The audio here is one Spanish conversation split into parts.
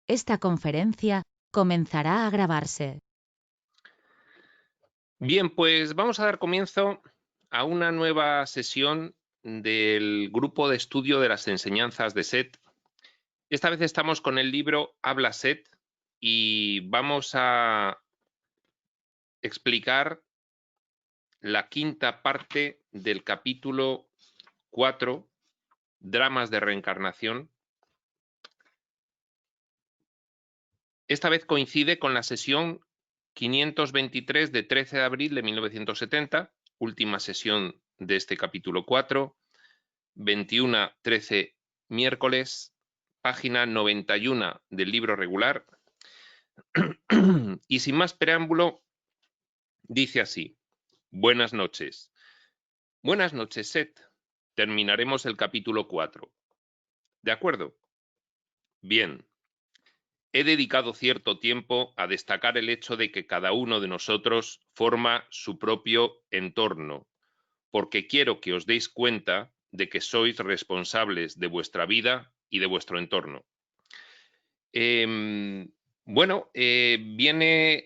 Esta conferencia comenzará a grabarse. Bien, pues vamos a dar comienzo a una nueva sesión del grupo de estudio de las enseñanzas de Set. Esta vez estamos con el libro Habla Set y vamos a explicar la quinta parte del capítulo 4, Dramas de Reencarnación. Esta vez coincide con la sesión 523 de 13 de abril de 1970, última sesión de este capítulo 4, 21-13 miércoles, página 91 del libro regular. Y sin más preámbulo, dice así: buenas noches. Buenas noches, Set. Terminaremos el capítulo 4. ¿De acuerdo? Bien. He dedicado cierto tiempo a destacar el hecho de que cada uno de nosotros forma su propio entorno, porque quiero que os deis cuenta de que sois responsables de vuestra vida y de vuestro entorno. Viene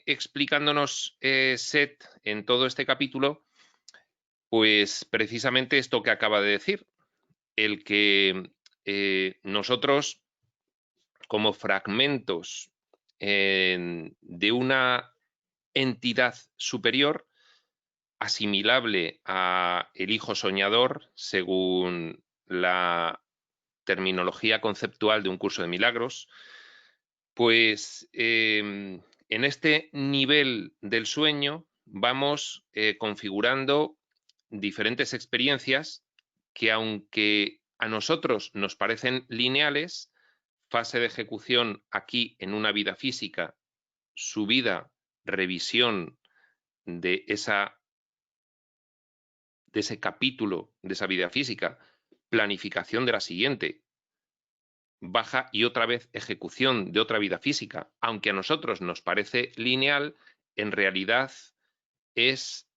explicándonos Set en todo este capítulo, pues precisamente esto que acaba de decir, el que nosotros, como fragmentos de una entidad superior, asimilable a el hijo soñador, según la terminología conceptual de un curso de milagros, pues en este nivel del sueño vamos configurando diferentes experiencias que, aunque a nosotros nos parecen lineales, fase de ejecución aquí en una vida física, subida, revisión de ese capítulo de esa vida física, planificación de la siguiente, baja y otra vez ejecución de otra vida física, aunque a nosotros nos parece lineal, en realidad es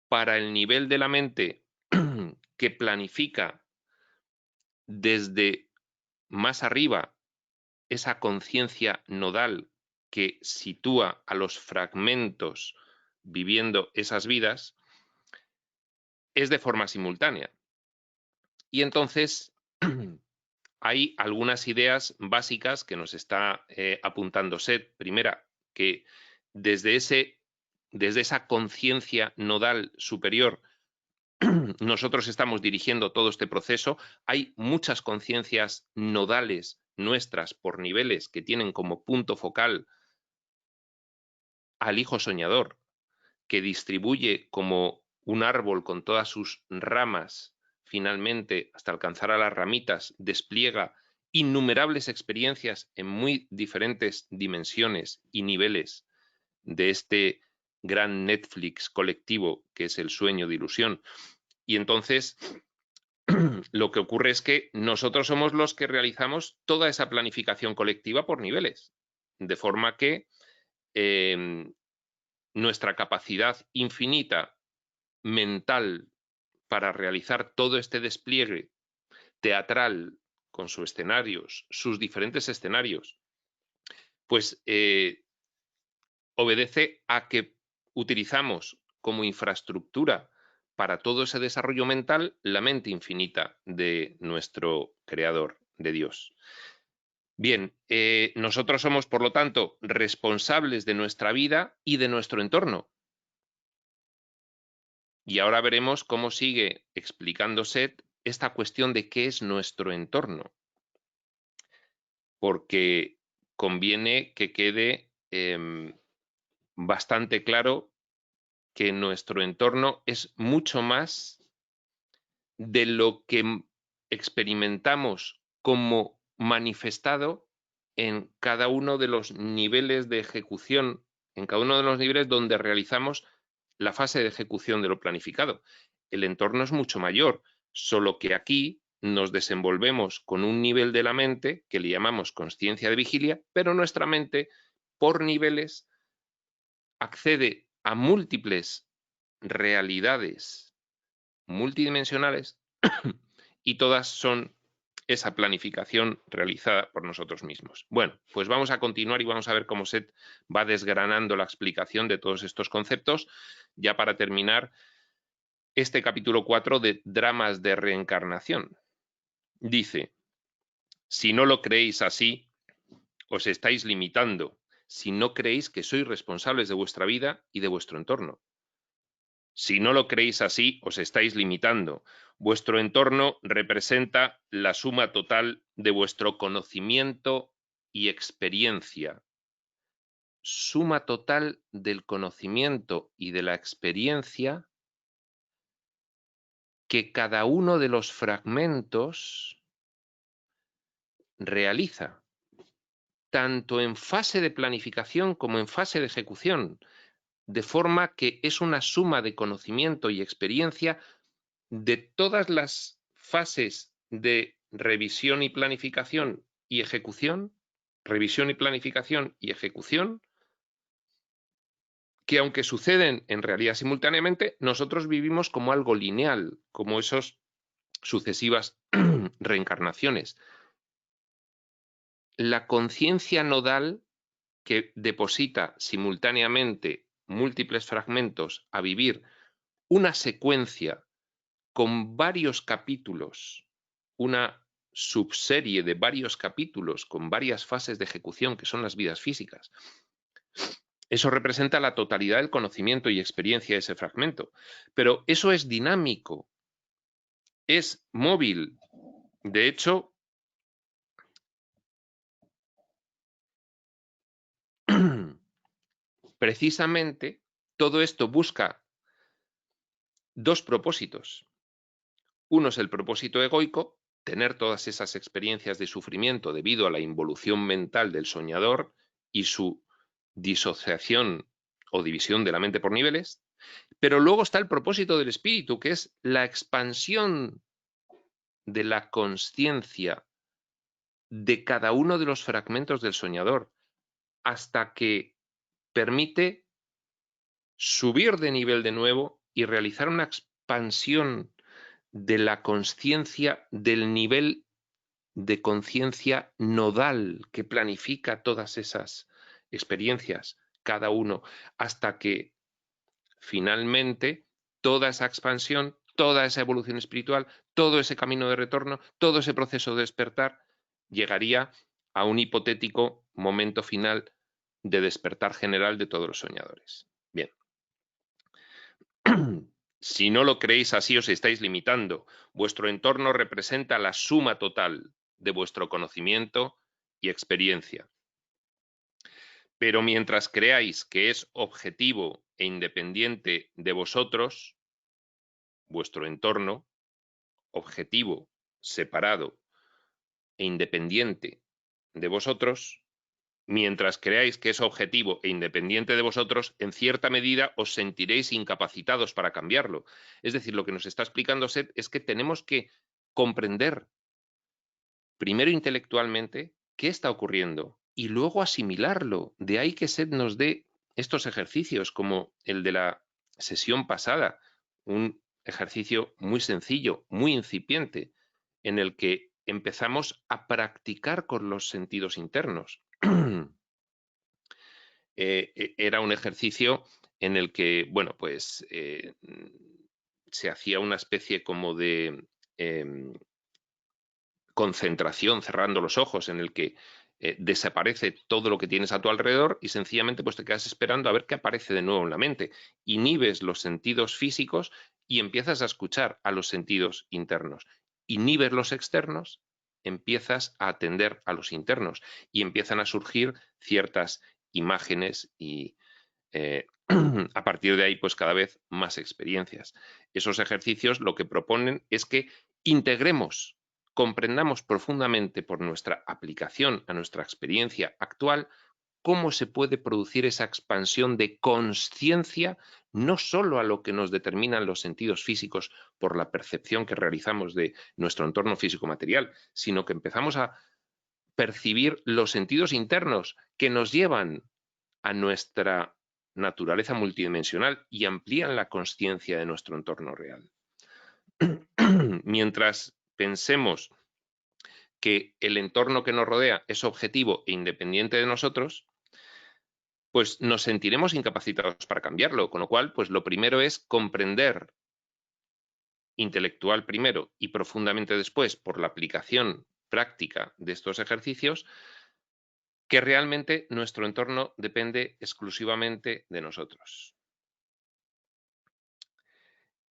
para el nivel de la mente que planifica desde más arriba esa conciencia nodal que sitúa a los fragmentos viviendo esas vidas, es de forma simultánea. Y entonces hay algunas ideas básicas que nos está apuntando Set. Primera, que desde esa conciencia nodal superior nosotros estamos dirigiendo todo este proceso. Hay muchas conciencias nodales nuestras por niveles que tienen como punto focal al hijo soñador, que distribuye como un árbol con todas sus ramas, finalmente, hasta alcanzar a las ramitas, despliega innumerables experiencias en muy diferentes dimensiones y niveles de este gran Netflix colectivo que es el sueño de ilusión. Y entonces lo que ocurre es que nosotros somos los que realizamos toda esa planificación colectiva por niveles, de forma que nuestra capacidad infinita mental para realizar todo este despliegue teatral con sus escenarios, sus diferentes escenarios, pues obedece a que utilizamos como infraestructura para todo ese desarrollo mental la mente infinita de nuestro Creador, de Dios. Bien, nosotros somos, por lo tanto, responsables de nuestra vida y de nuestro entorno. Y ahora veremos cómo sigue explicando Set esta cuestión de qué es nuestro entorno, porque conviene que quede bastante claro que nuestro entorno es mucho más de lo que experimentamos como manifestado en cada uno de los niveles de ejecución, en cada uno de los niveles donde realizamos la fase de ejecución de lo planificado. El entorno es mucho mayor, solo que aquí nos desenvolvemos con un nivel de la mente que le llamamos consciencia de vigilia, pero nuestra mente, por niveles, accede a múltiples realidades multidimensionales y todas son esa planificación realizada por nosotros mismos. Bueno, pues vamos a continuar y vamos a ver cómo Seth va desgranando la explicación de todos estos conceptos, ya para terminar este capítulo 4 de Dramas de Reencarnación. Dice, si no lo creéis así, os estáis limitando, si no creéis que sois responsables de vuestra vida y de vuestro entorno. Si no lo creéis así, os estáis limitando. Vuestro entorno representa la suma total de vuestro conocimiento y experiencia. Suma total del conocimiento y de la experiencia que cada uno de los fragmentos realiza, tanto en fase de planificación como en fase de ejecución, de forma que es una suma de conocimiento y experiencia de todas las fases de revisión y planificación y ejecución, que aunque suceden en realidad simultáneamente, nosotros vivimos como algo lineal, como esas sucesivas reencarnaciones. La conciencia nodal que deposita simultáneamente múltiples fragmentos a vivir una secuencia con varios capítulos, una subserie de varios capítulos con varias fases de ejecución que son las vidas físicas. Eso representa la totalidad del conocimiento y experiencia de ese fragmento. Pero eso es dinámico, es móvil. De hecho, precisamente todo esto busca dos propósitos. Uno es el propósito egoico, tener todas esas experiencias de sufrimiento debido a la involución mental del soñador y su disociación o división de la mente por niveles, pero luego está el propósito del espíritu, que es la expansión de la consciencia de cada uno de los fragmentos del soñador, hasta que permite subir de nivel de nuevo y realizar una expansión de la consciencia del nivel de conciencia nodal que planifica todas esas experiencias, cada uno, hasta que finalmente toda esa expansión, toda esa evolución espiritual, todo ese camino de retorno, todo ese proceso de despertar, llegaría a un hipotético momento final de despertar general de todos los soñadores. Bien. Si no lo creéis así, os estáis limitando. Vuestro entorno representa la suma total de vuestro conocimiento y experiencia. Pero mientras creáis que es objetivo e independiente de vosotros, vuestro entorno, objetivo, separado e independiente de vosotros, mientras creáis que es objetivo e independiente de vosotros, en cierta medida os sentiréis incapacitados para cambiarlo. Es decir, lo que nos está explicando Seth es que tenemos que comprender, primero intelectualmente, qué está ocurriendo y luego asimilarlo. De ahí que Seth nos dé estos ejercicios, como el de la sesión pasada, un ejercicio muy sencillo, muy incipiente, en el que empezamos a practicar con los sentidos internos. Era un ejercicio en el que, bueno, pues se hacía una especie como de concentración cerrando los ojos, en el que desaparece todo lo que tienes a tu alrededor y sencillamente pues te quedas esperando a ver qué aparece de nuevo en la mente. Inhibes los sentidos físicos y empiezas a escuchar a los sentidos internos. Inhibes los externos, empiezas a atender a los internos y empiezan a surgir ciertas imágenes y a partir de ahí pues cada vez más experiencias. Esos ejercicios lo que proponen es que integremos, comprendamos profundamente por nuestra aplicación a nuestra experiencia actual cómo se puede producir esa expansión de consciencia no solo a lo que nos determinan los sentidos físicos por la percepción que realizamos de nuestro entorno físico-material, sino que empezamos a percibir los sentidos internos que nos llevan a nuestra naturaleza multidimensional y amplían la consciencia de nuestro entorno real. Mientras pensemos que el entorno que nos rodea es objetivo e independiente de nosotros, pues nos sentiremos incapacitados para cambiarlo. Con lo cual, pues lo primero es comprender intelectual primero y profundamente después por la aplicación práctica de estos ejercicios, que realmente nuestro entorno depende exclusivamente de nosotros.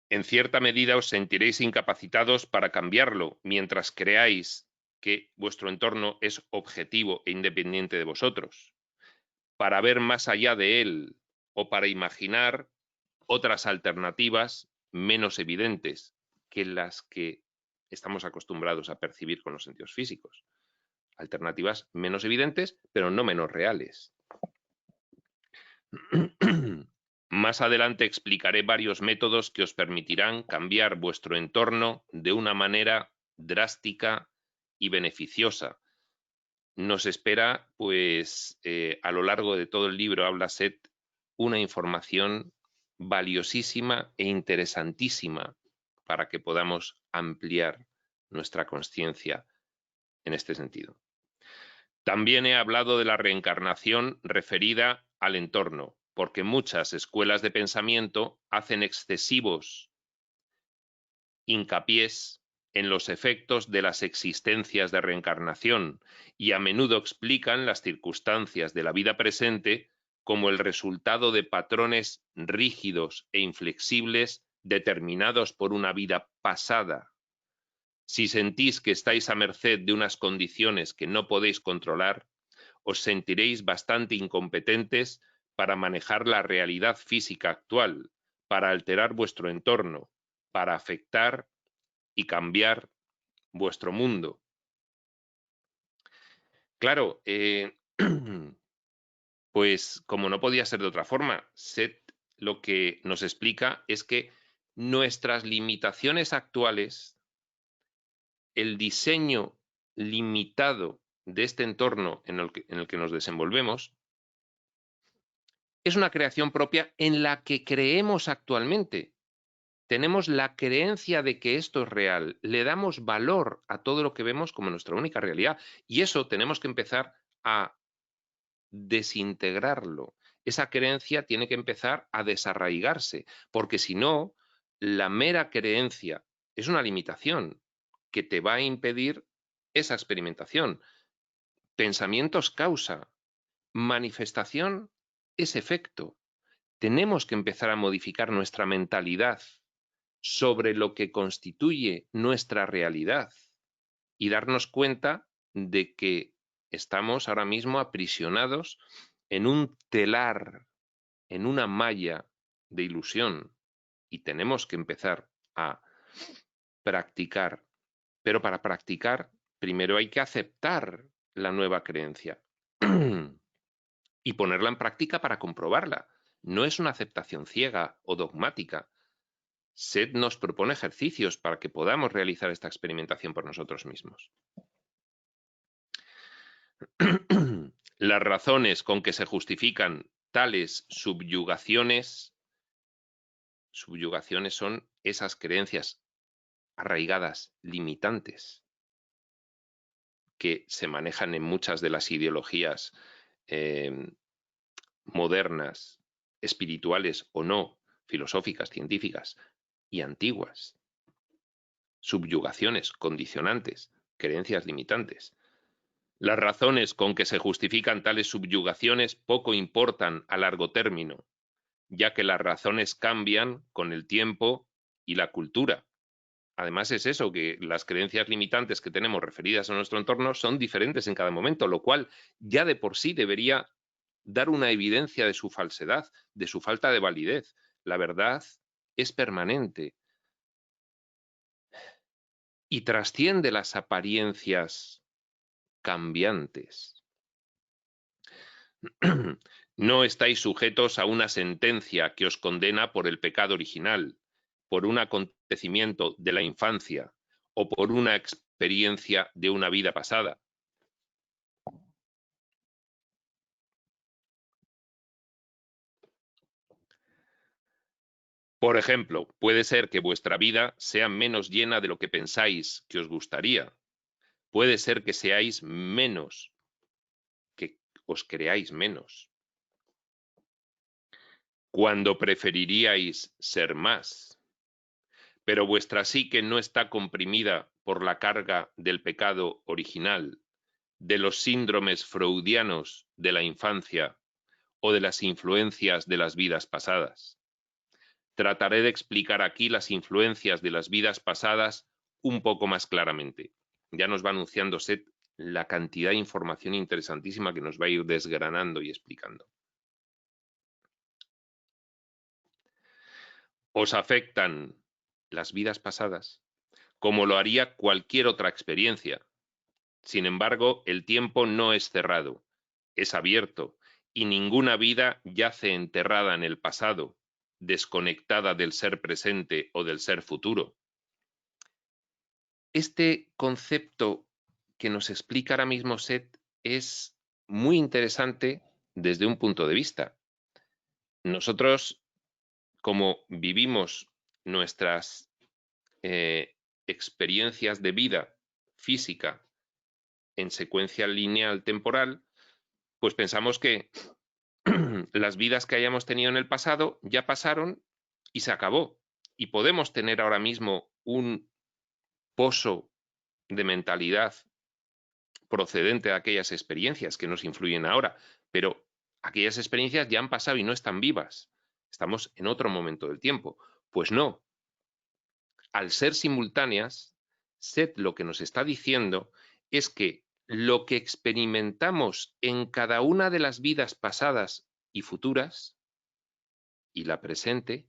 En cierta medida os sentiréis incapacitados para cambiarlo mientras creáis que vuestro entorno es objetivo e independiente de vosotros, para ver más allá de él o para imaginar otras alternativas menos evidentes que las que estamos acostumbrados a percibir con los sentidos físicos. Alternativas menos evidentes, pero no menos reales. Más adelante explicaré varios métodos que os permitirán cambiar vuestro entorno de una manera drástica y beneficiosa. Nos espera, pues, a lo largo de todo el libro habla Seth una información valiosísima e interesantísima para que podamos ampliar nuestra consciencia en este sentido. También he hablado de la reencarnación referida al entorno, porque muchas escuelas de pensamiento hacen excesivos hincapiés en los efectos de las existencias de reencarnación y a menudo explican las circunstancias de la vida presente como el resultado de patrones rígidos e inflexibles determinados por una vida pasada. Si sentís que estáis a merced de unas condiciones que no podéis controlar, os sentiréis bastante incompetentes para manejar la realidad física actual, para alterar vuestro entorno, para afectar y cambiar vuestro mundo. Claro, pues como no podía ser de otra forma, Seth lo que nos explica es que nuestras limitaciones actuales, el diseño limitado de este entorno en el que nos desenvolvemos, es una creación propia en la que creemos actualmente. Tenemos la creencia de que esto es real, le damos valor a todo lo que vemos como nuestra única realidad y eso tenemos que empezar a desintegrarlo. Esa creencia tiene que empezar a desarraigarse, porque si no, la mera creencia es una limitación que te va a impedir esa experimentación. Pensamiento es causa, manifestación es efecto. Tenemos que empezar a modificar nuestra mentalidad sobre lo que constituye nuestra realidad y darnos cuenta de que estamos ahora mismo aprisionados en un telar, en una malla de ilusión y tenemos que empezar a practicar. Pero para practicar, primero hay que aceptar la nueva creencia y ponerla en práctica para comprobarla. No es una aceptación ciega o dogmática. Seth nos propone ejercicios para que podamos realizar esta experimentación por nosotros mismos. Las razones con que se justifican tales subyugaciones son esas creencias arraigadas, limitantes, que se manejan en muchas de las ideologías modernas, espirituales o no, filosóficas, científicas y antiguas. Subyugaciones, condicionantes, creencias limitantes. Las razones con que se justifican tales subyugaciones poco importan a largo término, ya que las razones cambian con el tiempo y la cultura. Además es eso, que las creencias limitantes que tenemos referidas a nuestro entorno son diferentes en cada momento, lo cual ya de por sí debería dar una evidencia de su falsedad, de su falta de validez. La verdad es permanente y trasciende las apariencias cambiantes. No estáis sujetos a una sentencia que os condena por el pecado original, por un acontecimiento de la infancia o por una experiencia de una vida pasada. Por ejemplo, puede ser que vuestra vida sea menos llena de lo que pensáis que os gustaría, Puede ser que seáis menos, que os creáis menos, cuando preferiríais ser más. Pero vuestra psique no está comprimida por la carga del pecado original, de los síndromes freudianos de la infancia o de las influencias de las vidas pasadas. Trataré de explicar aquí las influencias de las vidas pasadas un poco más claramente. Ya nos va anunciando Seth la cantidad de información interesantísima que nos va a ir desgranando y explicando. Os afectan las vidas pasadas como lo haría cualquier otra experiencia. Sin embargo, el tiempo no es cerrado, es abierto, y ninguna vida yace enterrada en el pasado, desconectada del ser presente o del ser futuro. Este concepto que nos explica ahora mismo Seth es muy interesante desde un punto de vista. Nosotros, como vivimos nuestras experiencias de vida física en secuencia lineal temporal, pues pensamos que las vidas que hayamos tenido en el pasado ya pasaron y se acabó. Y podemos tener ahora mismo un pozo de mentalidad procedente de aquellas experiencias que nos influyen ahora, pero aquellas experiencias ya han pasado y no están vivas. Estamos en otro momento del tiempo. Pues no. Al ser simultáneas, Seth lo que nos está diciendo es que lo que experimentamos en cada una de las vidas pasadas y futuras, y la presente,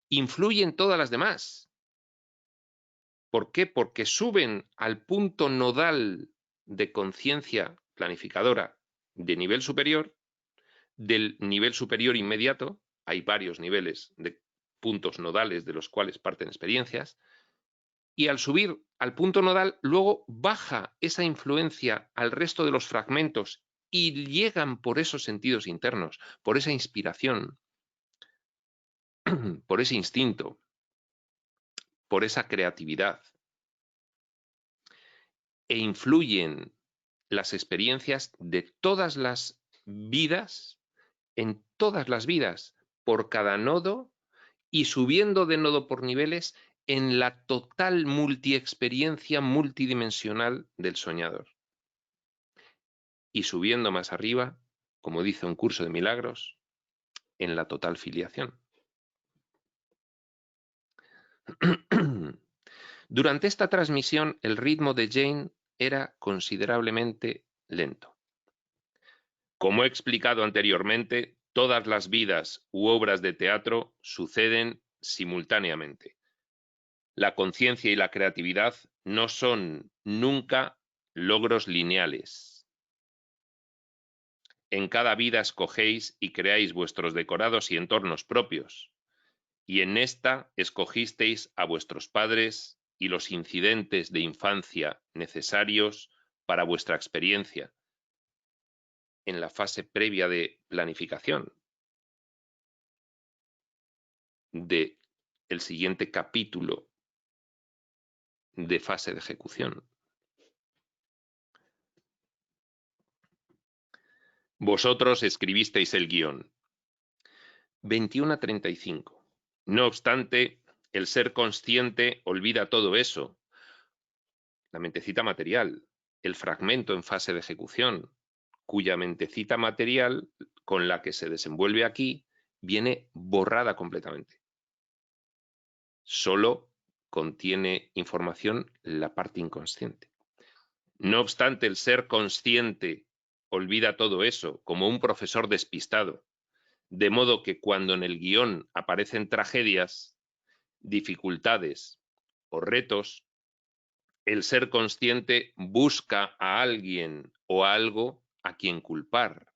influye en todas las demás. ¿Por qué? Porque suben al punto nodal de conciencia planificadora de nivel superior, del nivel superior inmediato, hay varios niveles de puntos nodales de los cuales parten experiencias, y al subir al punto nodal, luego baja esa influencia al resto de los fragmentos y llegan por esos sentidos internos, por esa inspiración, por ese instinto, por esa creatividad, e influyen las experiencias de todas las vidas, en todas las vidas, por cada nodo y subiendo de nodo por niveles en la total multiexperiencia multidimensional del soñador. Y subiendo más arriba, como dice un curso de milagros, en la total filiación. Durante esta transmisión, el ritmo de Jane era considerablemente lento. Como he explicado anteriormente, todas las vidas u obras de teatro suceden simultáneamente. La conciencia y la creatividad no son nunca logros lineales. En cada vida escogéis y creáis vuestros decorados y entornos propios, y en esta escogisteis a vuestros padres y los incidentes de infancia necesarios para vuestra experiencia en la fase previa de planificación de el siguiente capítulo de fase de ejecución. Vosotros escribisteis el guión. 21 a 35. No obstante, el ser consciente olvida todo eso. La mentecita material, el fragmento en fase de ejecución, cuya mentecita material con la que se desenvuelve aquí viene borrada completamente. Solo contiene información la parte inconsciente. No obstante, el ser consciente olvida todo eso, como un profesor despistado, de modo que cuando en el guión aparecen tragedias, dificultades o retos, el ser consciente busca a alguien o a algo a quien culpar.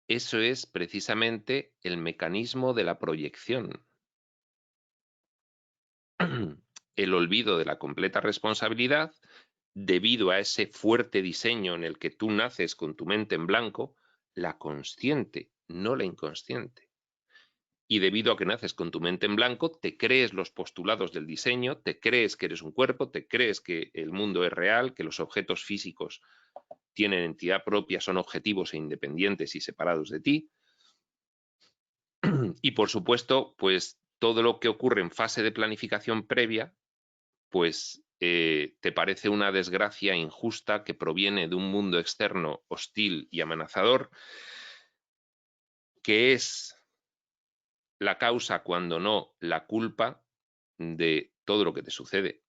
Eso es precisamente el mecanismo de la proyección. El olvido de la completa responsabilidad, debido a ese fuerte diseño en el que tú naces con tu mente en blanco, la consciente, no la inconsciente. y debido a que naces con tu mente en blanco, te crees los postulados del diseño, te crees que eres un cuerpo, te crees que el mundo es real, que los objetos físicos tienen entidad propia, son objetivos e independientes y separados de ti. Y por supuesto, pues todo lo que ocurre en fase de planificación previa, pues te parece una desgracia injusta que proviene de un mundo externo hostil y amenazador, que es la causa, cuando no la culpa, de todo lo que te sucede.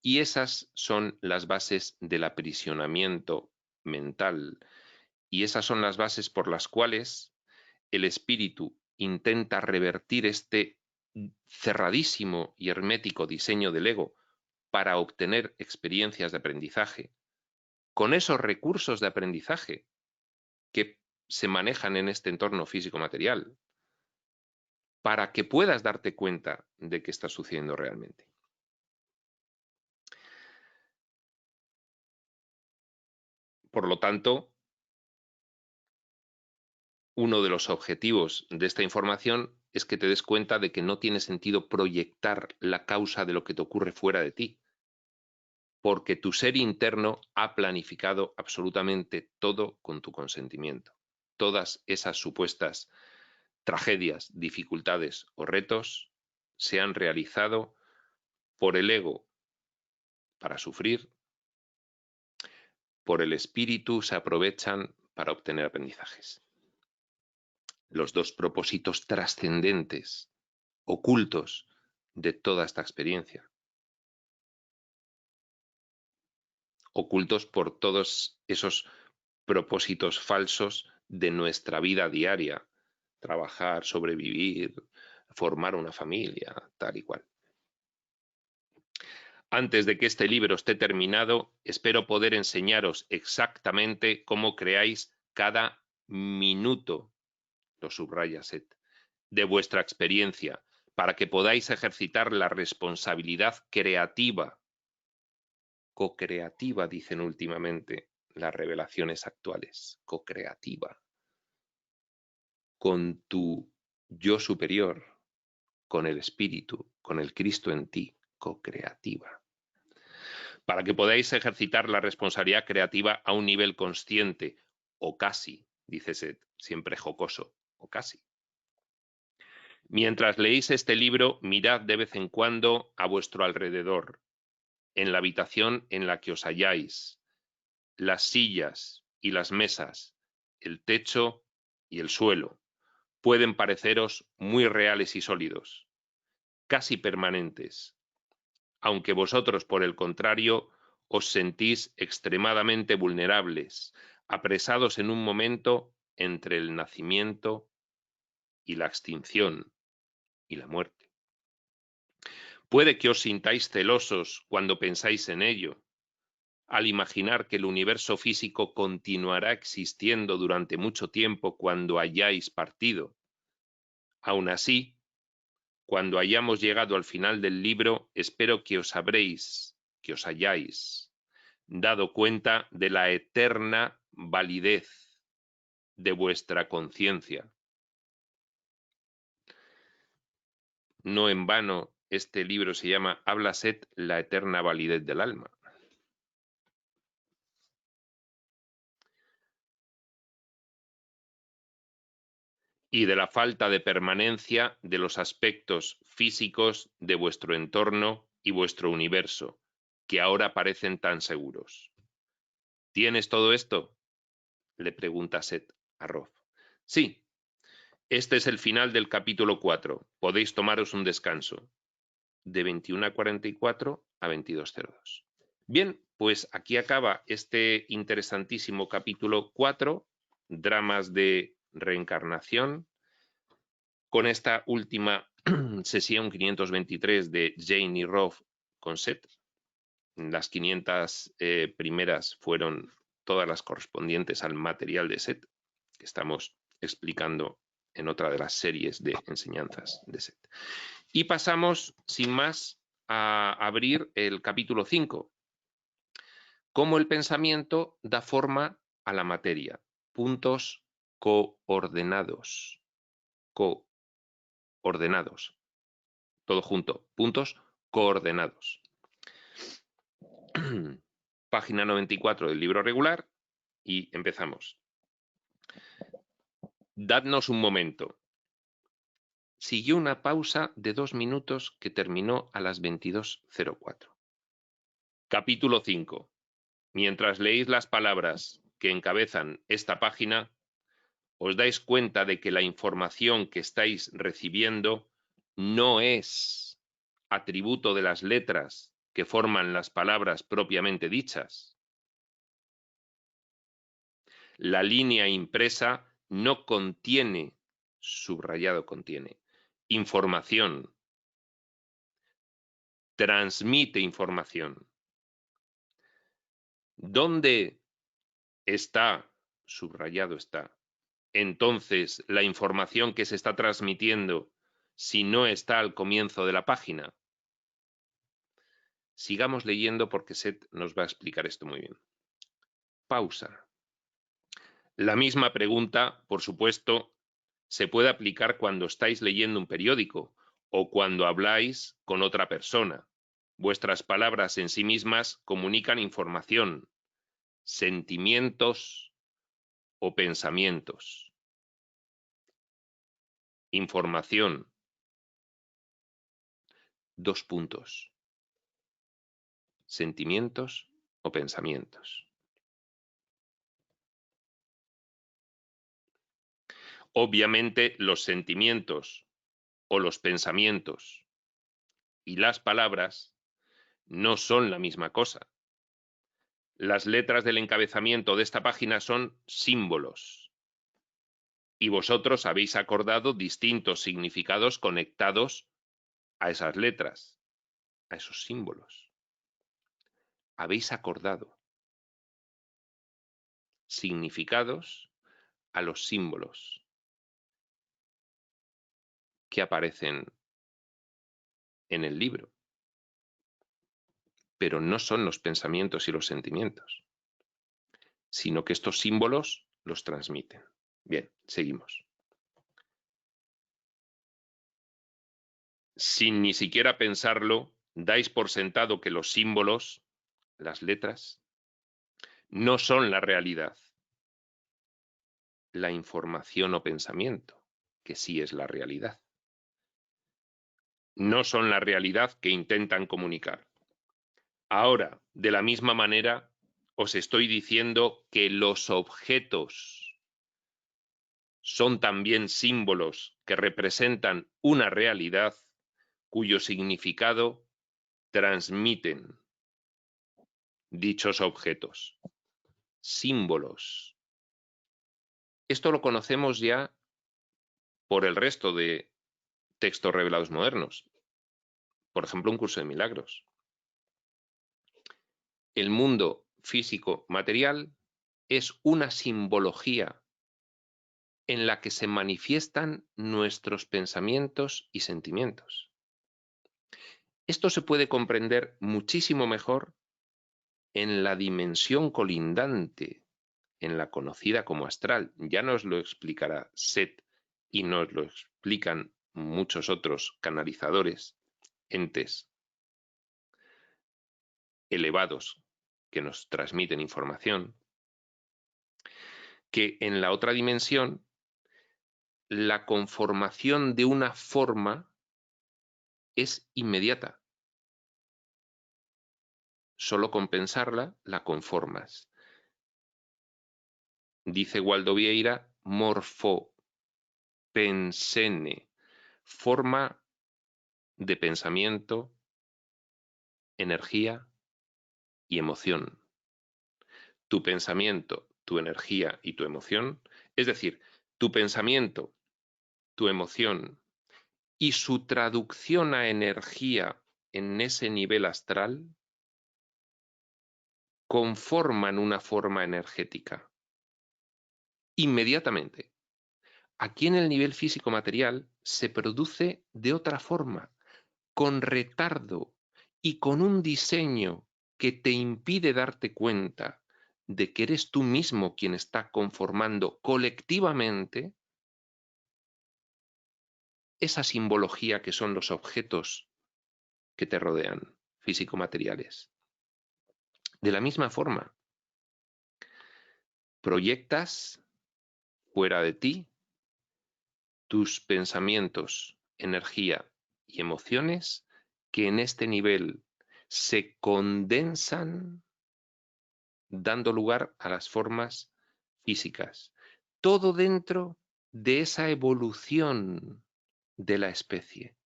Y esas son las bases del aprisionamiento mental. Y esas son las bases por las cuales el espíritu intenta revertir este cerradísimo y hermético diseño del ego para obtener experiencias de aprendizaje, con esos recursos de aprendizaje que se manejan en este entorno físico-material, para que puedas darte cuenta de qué está sucediendo realmente. Por lo tanto, uno de los objetivos de esta información es que te des cuenta de que no tiene sentido proyectar la causa de lo que te ocurre fuera de ti, porque tu ser interno ha planificado absolutamente todo con tu consentimiento. Todas esas supuestas tragedias, dificultades o retos se han realizado por el ego para sufrir, por el espíritu se aprovechan para obtener aprendizajes. Los dos propósitos trascendentes, ocultos de toda esta experiencia, ocultos por todos esos propósitos falsos de nuestra vida diaria, trabajar, sobrevivir, formar una familia, tal y cual. Antes de que este libro esté terminado, espero poder enseñaros exactamente cómo creáis cada minuto, lo subraya Seth, de vuestra experiencia, para que podáis ejercitar la responsabilidad creativa, co-creativa, dicen últimamente las revelaciones actuales, co-creativa, con tu yo superior, con el espíritu, con el Cristo en ti, co-creativa. Para que podáis ejercitar la responsabilidad creativa a un nivel consciente, o casi, dice Seth, siempre jocoso, o casi. Mientras leéis este libro, mirad de vez en cuando a vuestro alrededor, en la habitación en la que os halláis, las sillas y las mesas, el techo y el suelo, pueden pareceros muy reales y sólidos, casi permanentes, aunque vosotros, por el contrario, os sentís extremadamente vulnerables, apresados en un momento entre el nacimiento y la extinción y la muerte. Puede que os sintáis celosos cuando pensáis en ello, al imaginar que el universo físico continuará existiendo durante mucho tiempo cuando hayáis partido. Aún así, cuando hayamos llegado al final del libro, espero que os hayáis dado cuenta de la eterna validez de vuestra conciencia. No en vano este libro se llama Habla Seth, la eterna validez del alma. Y de la falta de permanencia de los aspectos físicos de vuestro entorno y vuestro universo, que ahora parecen tan seguros. ¿Tienes todo esto?, le pregunta Seth a Roth. Sí, este es el final del capítulo 4. Podéis tomaros un descanso. De 21:44 a 22:02. Bien, pues aquí acaba este interesantísimo capítulo 4, dramas de reencarnación, con esta última sesión 523 de Jane y Roth con Seth. Las 500 primeras fueron todas las correspondientes al material de Seth, que estamos explicando en otra de las series de enseñanzas de Seth. Y pasamos, sin más, a abrir el capítulo 5. Cómo el pensamiento da forma a la materia. Puntos coordenados. ordenados. Todo junto, puntos coordenados. Página 94 del libro regular y empezamos. Dadnos un momento. Siguió una pausa de 2 minutos que terminó a las 22:04. Capítulo 5. Mientras leéis las palabras que encabezan esta página, os dais cuenta de que la información que estáis recibiendo no es atributo de las letras que forman las palabras propiamente dichas. La línea impresa no contiene, subrayado contiene, información. Transmite información. ¿Dónde está, subrayado está, entonces la información que se está transmitiendo si no está al comienzo de la página? Sigamos leyendo porque Seth nos va a explicar esto muy bien. Pausa. La misma pregunta, por supuesto, se puede aplicar cuando estáis leyendo un periódico o cuando habláis con otra persona. Vuestras palabras en sí mismas comunican información, sentimientos o pensamientos. Información. 2 puntos. Sentimientos o pensamientos. Obviamente, los sentimientos o los pensamientos y las palabras no son la misma cosa. Las letras del encabezamiento de esta página son símbolos y vosotros habéis acordado distintos significados conectados a esas letras, a esos símbolos. Habéis acordado significados a los símbolos que aparecen en el libro, pero no son los pensamientos y los sentimientos, sino que estos símbolos los transmiten. Bien, seguimos. Sin ni siquiera pensarlo, dais por sentado que los símbolos, las letras, no son la realidad, la información o pensamiento, que sí es la realidad. No son la realidad que intentan comunicar. Ahora, de la misma manera, os estoy diciendo que los objetos son también símbolos que representan una realidad cuyo significado transmiten dichos objetos. Símbolos. Esto lo conocemos ya por el resto de textos revelados modernos. Por ejemplo, un curso de milagros. El mundo físico material es una simbología en la que se manifiestan nuestros pensamientos y sentimientos. Esto se puede comprender muchísimo mejor en la dimensión colindante, en la conocida como astral. Ya nos lo explicará Seth y nos lo explican muchos otros canalizadores, entes elevados que nos transmiten información, que en la otra dimensión la conformación de una forma es inmediata. Solo con pensarla la conformas. Dice Waldo Vieira, morfopensene, forma de pensamiento, energía y emoción. Tu pensamiento, tu energía y tu emoción, es decir, tu pensamiento, tu emoción y su traducción a energía en ese nivel astral conforman una forma energética. Inmediatamente. Aquí en el nivel físico material se produce de otra forma, con retardo y con un diseño que te impide darte cuenta de que eres tú mismo quien está conformando colectivamente esa simbología que son los objetos que te rodean, físico-materiales. De la misma forma, proyectas fuera de ti tus pensamientos, energía y emociones que en este nivel se condensan dando lugar a las formas físicas. Todo dentro de esa evolución de la especie.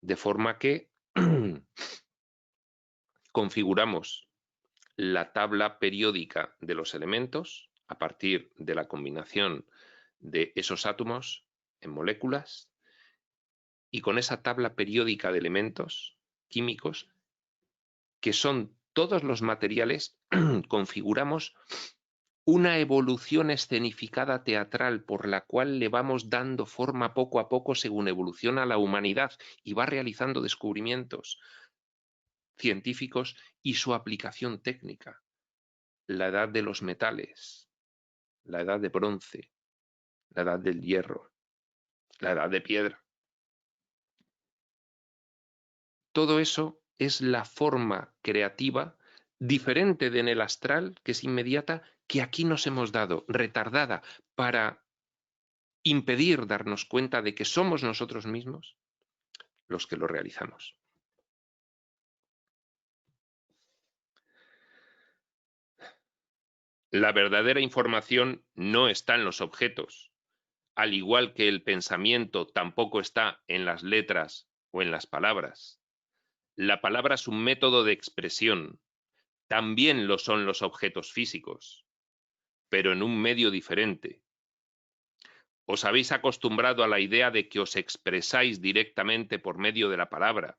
De forma que configuramos la tabla periódica de los elementos a partir de la combinación de esos átomos en moléculas, y con esa tabla periódica de elementos químicos, que son todos los materiales, configuramos una evolución escenificada teatral por la cual le vamos dando forma poco a poco según evoluciona la humanidad y va realizando descubrimientos científicos y su aplicación técnica. La edad de los metales, la edad de bronce, la edad del hierro, la edad de piedra. Todo eso es la forma creativa diferente de en el astral, que es inmediata, que aquí nos hemos dado, retardada, para impedir darnos cuenta de que somos nosotros mismos los que lo realizamos. La verdadera información no está en los objetos, al igual que el pensamiento tampoco está en las letras o en las palabras. La palabra es un método de expresión, también lo son los objetos físicos, pero en un medio diferente. Os habéis acostumbrado a la idea de que os expresáis directamente por medio de la palabra.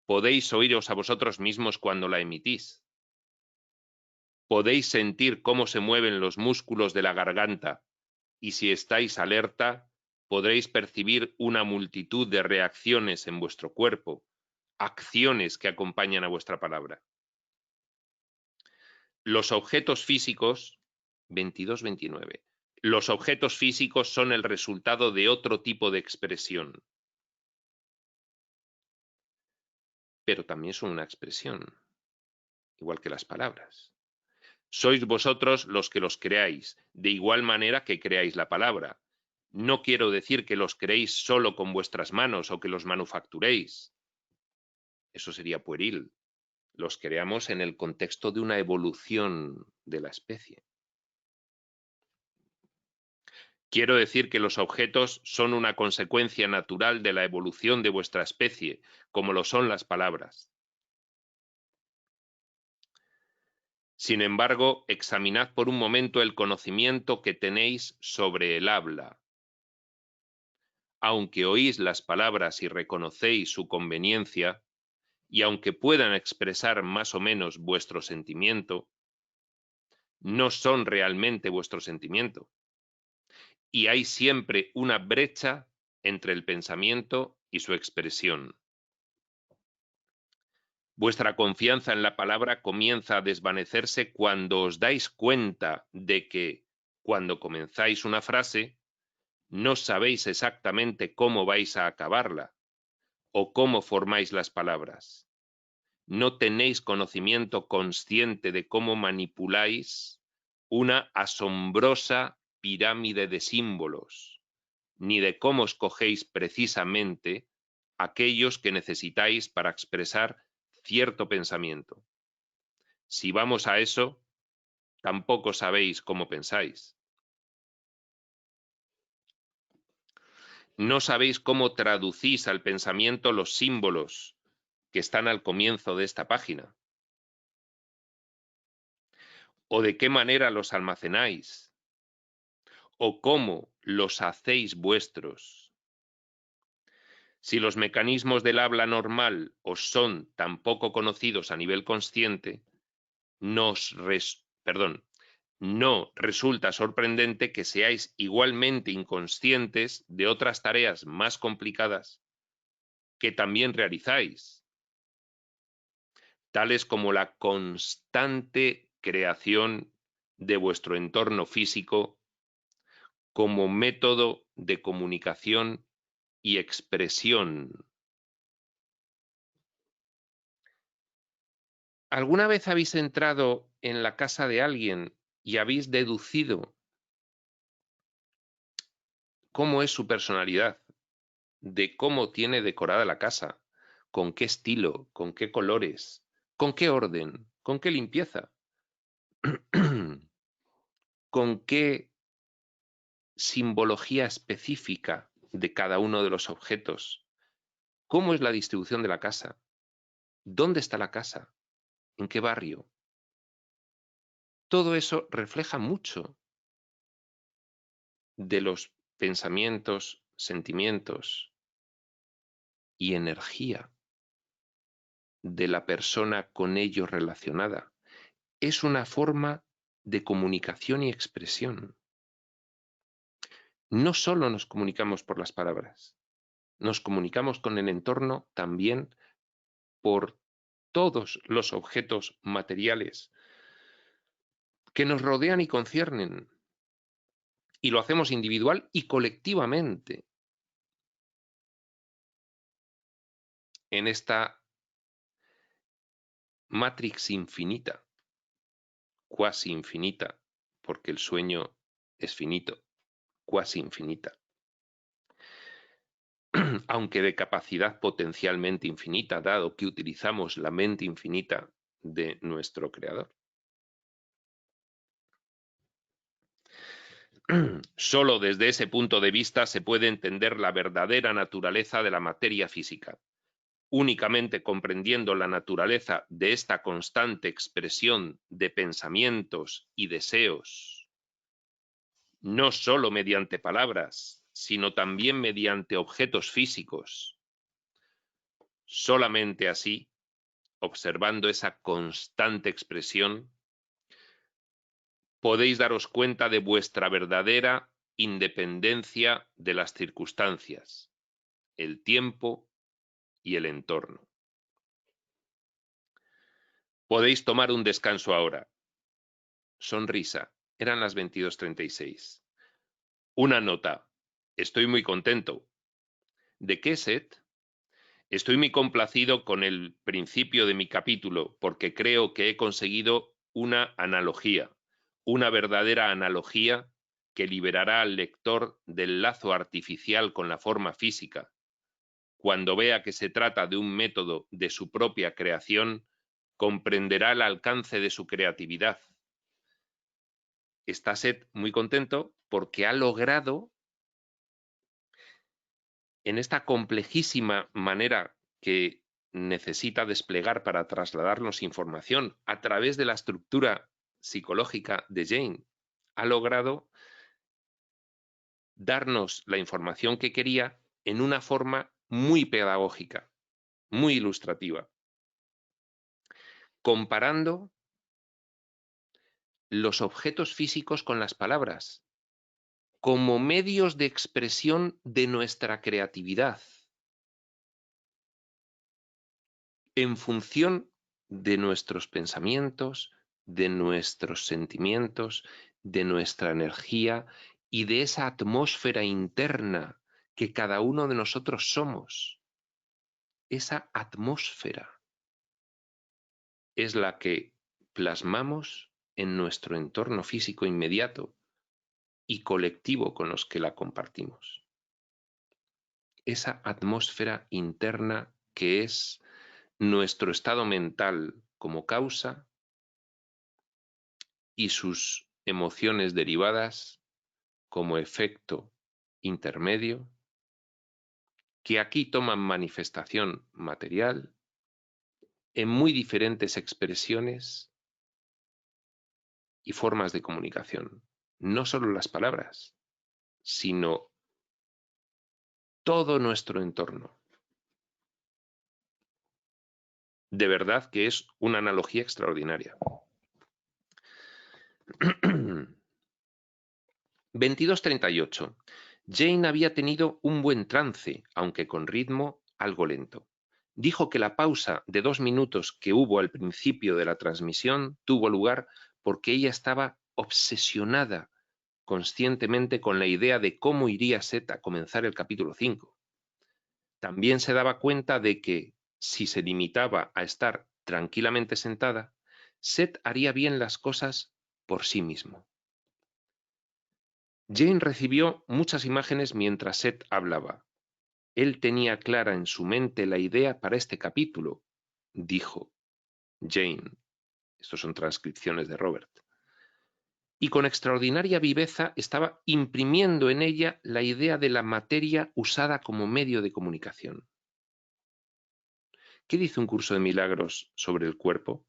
Podéis oíros a vosotros mismos cuando la emitís. Podéis sentir cómo se mueven los músculos de la garganta, y si estáis alerta, podréis percibir una multitud de reacciones en vuestro cuerpo, acciones que acompañan a vuestra palabra. Los objetos físicos, 22-29, los objetos físicos son el resultado de otro tipo de expresión. Pero también son una expresión, igual que las palabras. Sois vosotros los que los creáis, de igual manera que creáis la palabra. No quiero decir que los creéis solo con vuestras manos o que los manufacturéis. Eso sería pueril. Los creamos en el contexto de una evolución de la especie. Quiero decir que los objetos son una consecuencia natural de la evolución de vuestra especie, como lo son las palabras. Sin embargo, examinad por un momento el conocimiento que tenéis sobre el habla. Aunque oís las palabras y reconocéis su conveniencia, y aunque puedan expresar más o menos vuestro sentimiento, no son realmente vuestro sentimiento. Y hay siempre una brecha entre el pensamiento y su expresión. Vuestra confianza en la palabra comienza a desvanecerse cuando os dais cuenta de que, cuando comenzáis una frase, no sabéis exactamente cómo vais a acabarla o cómo formáis las palabras. No tenéis conocimiento consciente de cómo manipuláis una asombrosa pirámide de símbolos, ni de cómo escogéis precisamente aquellos que necesitáis para expresar cierto pensamiento. Si vamos a eso, tampoco sabéis cómo pensáis. No sabéis cómo traducís al pensamiento los símbolos que están al comienzo de esta página, o de qué manera los almacenáis, o cómo los hacéis vuestros. Si los mecanismos del habla normal os son tan poco conocidos a nivel consciente, no resulta sorprendente que seáis igualmente inconscientes de otras tareas más complicadas que también realizáis, tales como la constante creación de vuestro entorno físico como método de comunicación y expresión. ¿Alguna vez habéis entrado en la casa de alguien y habéis deducido cómo es su personalidad, de cómo tiene decorada la casa, con qué estilo, con qué colores, con qué orden, con qué limpieza, con qué simbología específica de cada uno de los objetos? ¿Cómo es la distribución de la casa? ¿Dónde está la casa? ¿En qué barrio? Todo eso refleja mucho de los pensamientos, sentimientos y energía de la persona con ello relacionada. Es una forma de comunicación y expresión. No solo nos comunicamos por las palabras, nos comunicamos con el entorno también por todos los objetos materiales que nos rodean y conciernen. Y lo hacemos individual y colectivamente en esta matrix infinita, cuasi infinita, porque el sueño es finito, cuasi infinita, aunque de capacidad potencialmente infinita, dado que utilizamos la mente infinita de nuestro creador. Solo desde ese punto de vista se puede entender la verdadera naturaleza de la materia física. Únicamente comprendiendo la naturaleza de esta constante expresión de pensamientos y deseos, no solo mediante palabras, sino también mediante objetos físicos. Solamente así, observando esa constante expresión, podéis daros cuenta de vuestra verdadera independencia de las circunstancias, el tiempo y el entorno. Podéis tomar un descanso ahora. Sonrisa. Eran las 22:36. Una nota. Estoy muy contento. ¿De qué, Seth? Estoy muy complacido con el principio de mi capítulo porque creo que he conseguido una analogía, una verdadera analogía que liberará al lector del lazo artificial con la forma física. Cuando vea que se trata de un método de su propia creación, comprenderá el alcance de su creatividad. Está Seth muy contento porque ha logrado, en esta complejísima manera que necesita desplegar para trasladarnos información a través de la estructura psicológica de Jane, ha logrado darnos la información que quería en una forma muy pedagógica, muy ilustrativa, comparando los objetos físicos con las palabras como medios de expresión de nuestra creatividad, en función de nuestros pensamientos, de nuestros sentimientos, de nuestra energía y de esa atmósfera interna que cada uno de nosotros somos. Esa atmósfera es la que plasmamos en nuestro entorno físico inmediato y colectivo con los que la compartimos. Esa atmósfera interna que es nuestro estado mental como causa y sus emociones derivadas como efecto intermedio, que aquí toman manifestación material en muy diferentes expresiones y formas de comunicación. No solo las palabras, sino todo nuestro entorno. De verdad que es una analogía extraordinaria. 22:38. Jane había tenido un buen trance, aunque con ritmo algo lento. Dijo que la pausa de 2 minutos que hubo al principio de la transmisión tuvo lugar porque ella estaba obsesionada conscientemente con la idea de cómo iría Set a comenzar el capítulo 5. También se daba cuenta de que, si se limitaba a estar tranquilamente sentada, Set haría bien las cosas por sí mismo. Jane recibió muchas imágenes mientras Set hablaba. Él tenía clara en su mente la idea para este capítulo, dijo Jane. Estos son transcripciones de Robert. Y con extraordinaria viveza estaba imprimiendo en ella la idea de la materia usada como medio de comunicación. ¿Qué dice un curso de milagros sobre el cuerpo?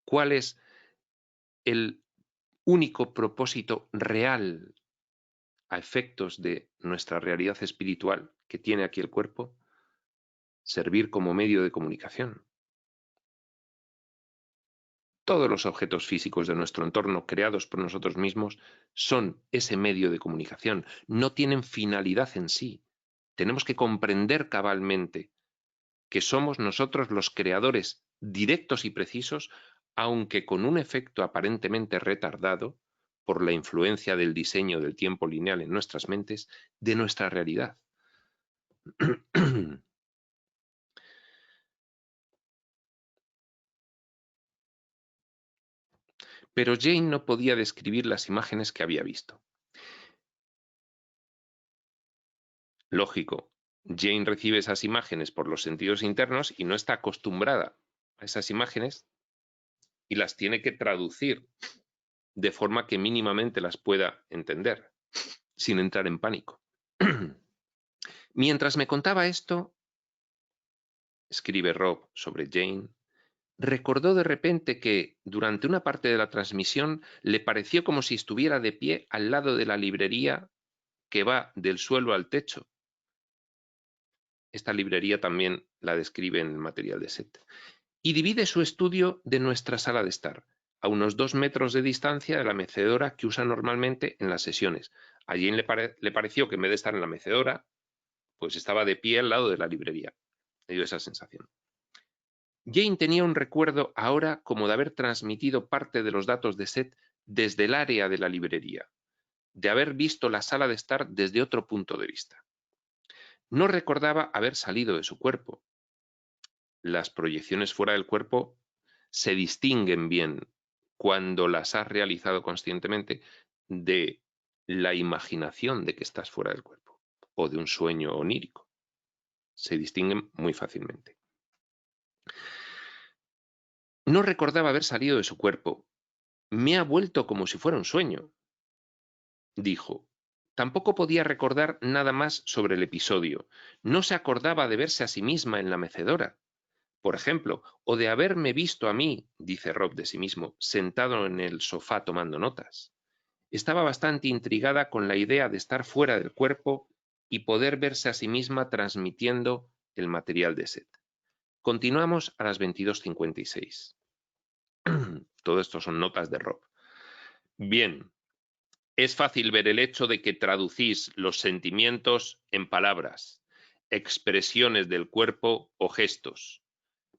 ¿Cuál es el único propósito real a efectos de nuestra realidad espiritual que tiene aquí el cuerpo? Servir como medio de comunicación. Todos los objetos físicos de nuestro entorno creados por nosotros mismos son ese medio de comunicación, no tienen finalidad en sí. Tenemos que comprender cabalmente que somos nosotros los creadores directos y precisos, aunque con un efecto aparentemente retardado por la influencia del diseño del tiempo lineal en nuestras mentes, de nuestra realidad. Pero Jane no podía describir las imágenes que había visto. Lógico, Jane recibe esas imágenes por los sentidos internos y no está acostumbrada a esas imágenes y las tiene que traducir de forma que mínimamente las pueda entender, sin entrar en pánico. Mientras me contaba esto, escribe Rob sobre Jane, recordó de repente que, durante una parte de la transmisión, le pareció como si estuviera de pie al lado de la librería que va del suelo al techo. Esta librería también la describe en el material de Set. Y divide su estudio de nuestra sala de estar, a unos 2 metros de distancia de la mecedora que usa normalmente en las sesiones. A Jane le pareció que en vez de estar en la mecedora, pues estaba de pie al lado de la librería. Le dio esa sensación. Jane tenía un recuerdo ahora como de haber transmitido parte de los datos de Set desde el área de la librería, de haber visto la sala de estar desde otro punto de vista. No recordaba haber salido de su cuerpo. Las proyecciones fuera del cuerpo se distinguen bien cuando las has realizado conscientemente de la imaginación de que estás fuera del cuerpo o de un sueño onírico. Se distinguen muy fácilmente. No recordaba haber salido de su cuerpo. Me ha vuelto como si fuera un sueño, dijo. Tampoco podía recordar nada más sobre el episodio. No se acordaba de verse a sí misma en la mecedora, por ejemplo, o de haberme visto a mí, dice Rob de sí mismo, sentado en el sofá tomando notas. Estaba bastante intrigada con la idea de estar fuera del cuerpo y poder verse a sí misma transmitiendo el material de Set. Continuamos a las 22:56. Todo esto son notas de Rob. Bien, es fácil ver el hecho de que traducís los sentimientos en palabras, expresiones del cuerpo o gestos,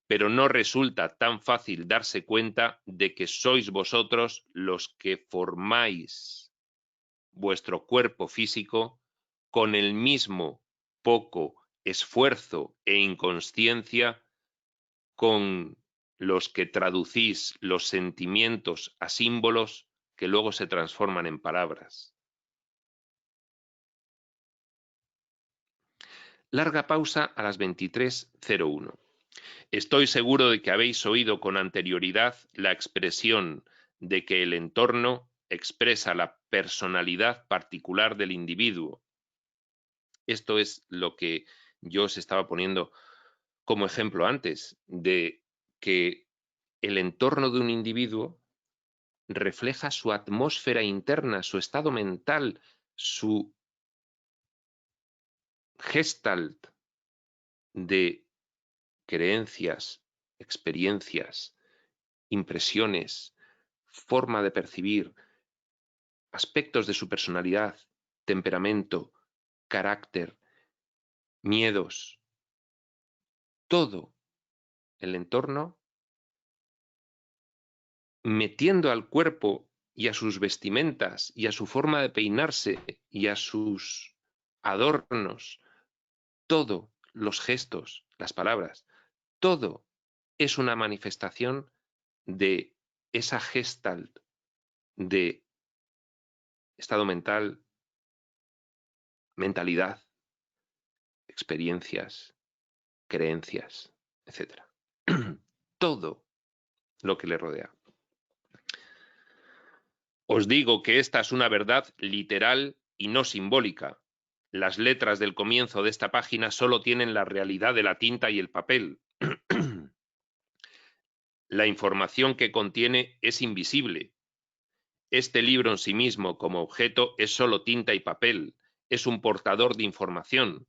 pero no resulta tan fácil darse cuenta de que sois vosotros los que formáis vuestro cuerpo físico con el mismo poco esfuerzo e inconsciencia con los que traducís los sentimientos a símbolos que luego se transforman en palabras. Larga pausa a las 23:01. Estoy seguro de que habéis oído con anterioridad la expresión de que el entorno expresa la personalidad particular del individuo. Esto es lo que yo os estaba poniendo como ejemplo antes, de que el entorno de un individuo refleja su atmósfera interna, su estado mental, su gestalt de creencias, experiencias, impresiones, forma de percibir, aspectos de su personalidad, temperamento, carácter, miedos, todo el entorno, metiendo al cuerpo y a sus vestimentas y a su forma de peinarse y a sus adornos, todo, los gestos, las palabras, todo es una manifestación de esa gestalt de estado mental, mentalidad, experiencias, creencias, etc. Todo lo que le rodea. Os digo que esta es una verdad literal y no simbólica. Las letras del comienzo de esta página solo tienen la realidad de la tinta y el papel. La información que contiene es invisible. Este libro en sí mismo, como objeto, es solo tinta y papel. Es un portador de información.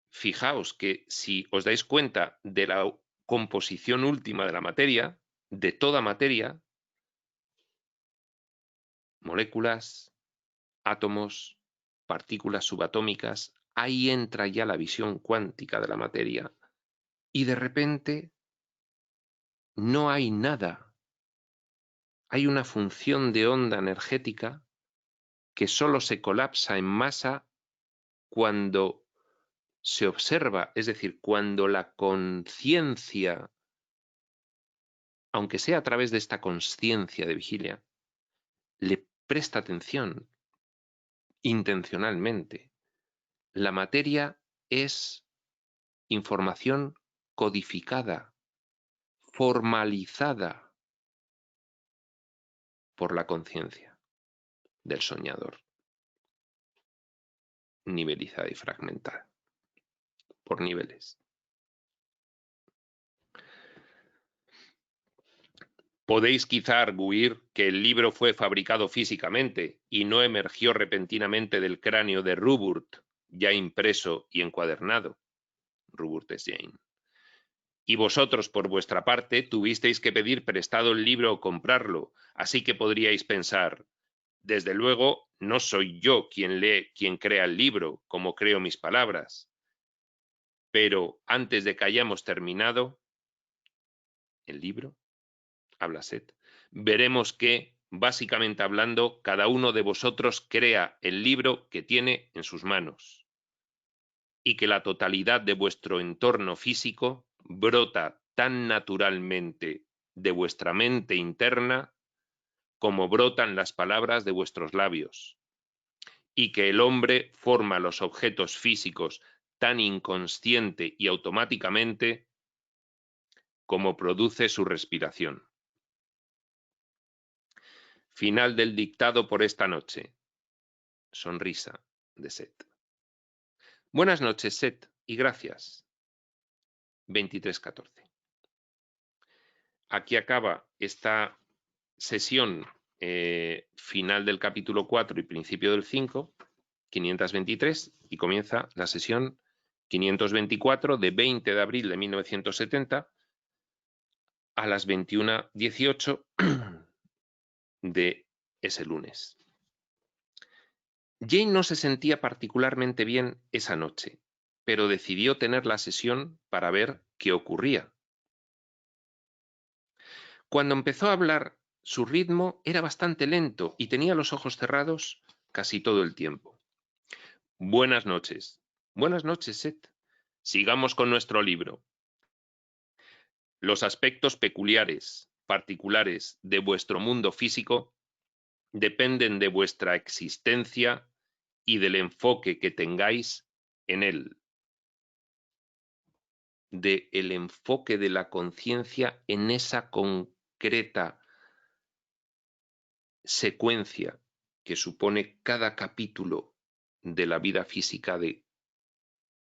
Fijaos que si os dais cuenta de la composición última de la materia, de toda materia, moléculas, átomos, partículas subatómicas, ahí entra ya la visión cuántica de la materia. Y de repente no hay nada. Hay una función de onda energética que solo se colapsa en masa cuando se observa, es decir, cuando la conciencia, aunque sea a través de esta conciencia de vigilia, le presta atención intencionalmente. La materia es información codificada, formalizada por la conciencia del soñador, nivelizada y fragmentada, por niveles. Podéis quizá arguir que el libro fue fabricado físicamente y no emergió repentinamente del cráneo de Ruburt, ya impreso y encuadernado. Ruburt es Jane. Y vosotros, por vuestra parte, tuvisteis que pedir prestado el libro o comprarlo, así que podríais pensar, desde luego, no soy yo quien crea el libro, como creo mis palabras. Pero antes de que hayamos terminado el libro, habla Set, veremos que, básicamente hablando, cada uno de vosotros crea el libro que tiene en sus manos y que la totalidad de vuestro entorno físico brota tan naturalmente de vuestra mente interna como brotan las palabras de vuestros labios, y que el hombre forma los objetos físicos tan inconsciente y automáticamente como produce su respiración. Final del dictado por esta noche. Sonrisa de Set. Buenas noches, Set, y gracias. 23:14. Aquí acaba esta sesión final del capítulo 4 y principio del 5, 523, y comienza la sesión 524 de 20 de abril de 1970 a las 21:18 de ese lunes. Jane no se sentía particularmente bien esa noche, pero decidió tener la sesión para ver qué ocurría. Cuando empezó a hablar, su ritmo era bastante lento y tenía los ojos cerrados casi todo el tiempo. Buenas noches. Buenas noches, Set. Sigamos con nuestro libro. Los aspectos peculiares, particulares de vuestro mundo físico dependen de vuestra existencia y del enfoque que tengáis en él. Del enfoque de la conciencia en esa concreta secuencia que supone cada capítulo de la vida física de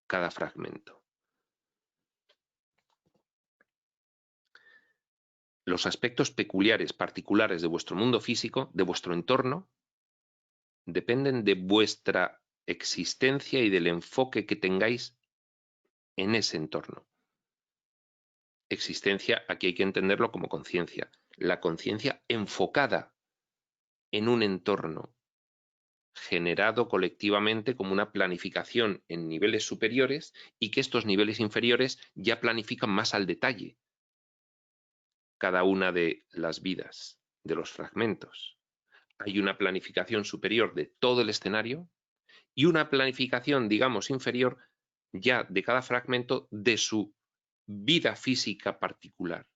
cada fragmento. Los aspectos peculiares, particulares de vuestro mundo físico, de vuestro entorno, dependen de vuestra existencia y del enfoque que tengáis en ese entorno. Existencia, aquí hay que entenderlo como conciencia. La conciencia enfocada en un entorno generado colectivamente como una planificación en niveles superiores y que estos niveles inferiores ya planifican más al detalle. cada una de las vidas de los fragmentos. Hay una planificación superior de todo el escenario y una planificación, digamos, inferior ya de cada fragmento de su vida física particular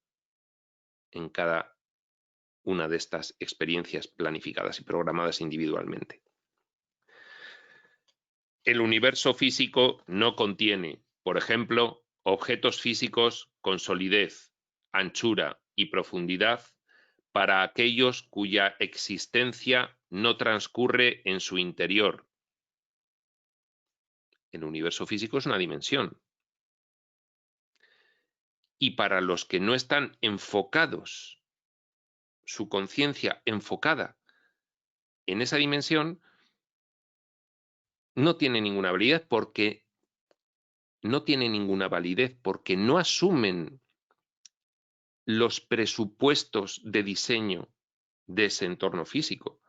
en cada una de estas experiencias planificadas y programadas individualmente. El universo físico no contiene, por ejemplo, objetos físicos con solidez, anchura y profundidad para aquellos cuya existencia no transcurre en su interior. El universo físico es una dimensión. Y para los que no están enfocados, su conciencia enfocada en esa dimensión, no tiene ninguna validez porque no asumen los presupuestos de diseño de ese entorno físico.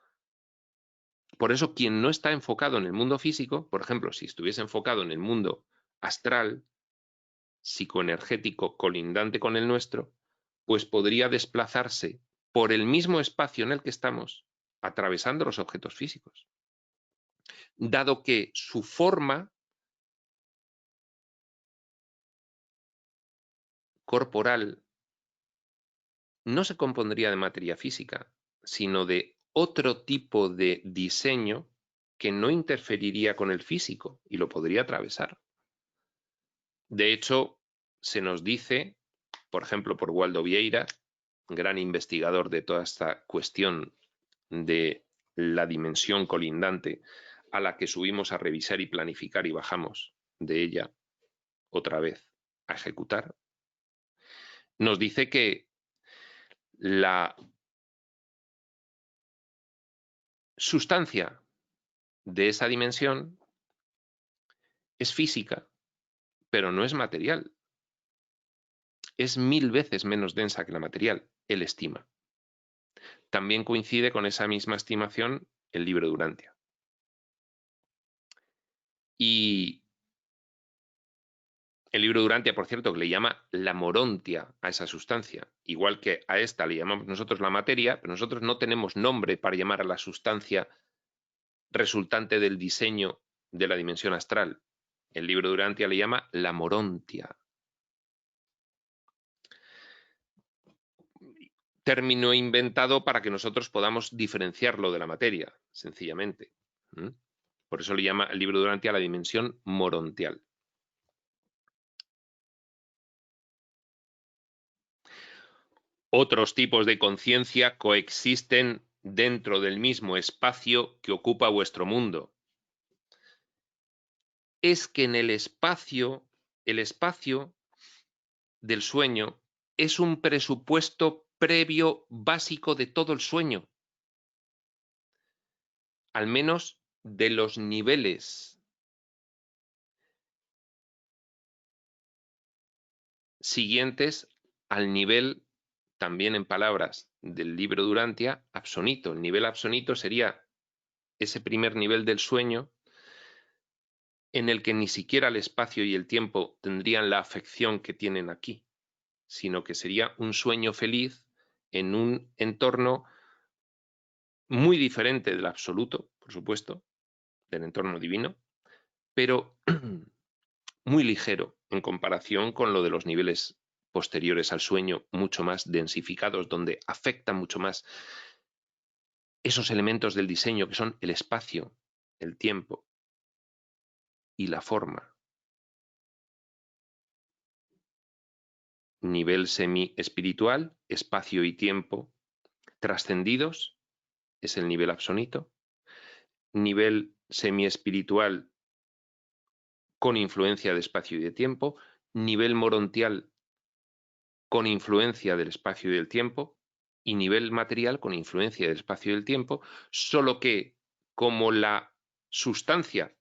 Por eso, quien no está enfocado en el mundo físico, por ejemplo, si estuviese enfocado en el mundo astral, psicoenergético, colindante con el nuestro, pues podría desplazarse por el mismo espacio en el que estamos, atravesando los objetos físicos. Dado que su forma corporal no se compondría de materia física, sino de otro tipo de diseño que no interferiría con el físico y lo podría atravesar. De hecho, se nos dice, por ejemplo, por Waldo Vieira, gran investigador de toda esta cuestión de la dimensión colindante a la que subimos a revisar y planificar y bajamos de ella otra vez a ejecutar, nos dice que la sustancia de esa dimensión es física, pero no es material. Es 1000 veces menos densa que la material, él estima. También coincide con esa misma estimación el libro de Urantia. Y el libro de Urantia, por cierto, que le llama la morontia a esa sustancia, igual que a esta le llamamos nosotros la materia, pero nosotros no tenemos nombre para llamar a la sustancia resultante del diseño de la dimensión astral. El libro de Urantia le llama la morontia. Término inventado para que nosotros podamos diferenciarlo de la materia, sencillamente. Por eso le llama el libro de Urantia la dimensión morontial. Otros tipos de conciencia coexisten dentro del mismo espacio que ocupa vuestro mundo. Es que en el espacio del sueño es un presupuesto previo básico de todo el sueño, al menos de los niveles siguientes al nivel, también en palabras del libro de Urantia, absonito. El nivel absonito sería ese primer nivel del sueño en el que ni siquiera el espacio y el tiempo tendrían la afección que tienen aquí, sino que sería un sueño feliz en un entorno muy diferente del absoluto, por supuesto, del entorno divino, pero muy ligero en comparación con lo de los niveles posteriores al sueño, mucho más densificados, donde afectan mucho más esos elementos del diseño que son el espacio, el tiempo y la forma. Nivel semi-espiritual, espacio y tiempo trascendidos, es el nivel absonito. Nivel semi-espiritual con influencia de espacio y de tiempo. Nivel morontial con influencia del espacio y del tiempo. Y nivel material con influencia del espacio y del tiempo, solo que como la sustancia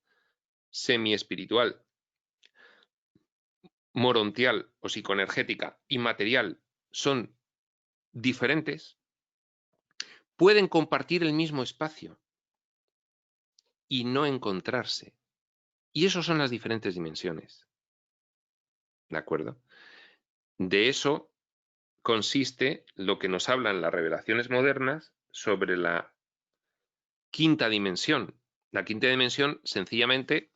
semi-espiritual, morontial o psicoenergética y material son diferentes, pueden compartir el mismo espacio y no encontrarse. Y eso son las diferentes dimensiones. ¿De acuerdo? De eso consiste lo que nos hablan las revelaciones modernas sobre la quinta dimensión. La quinta dimensión sencillamente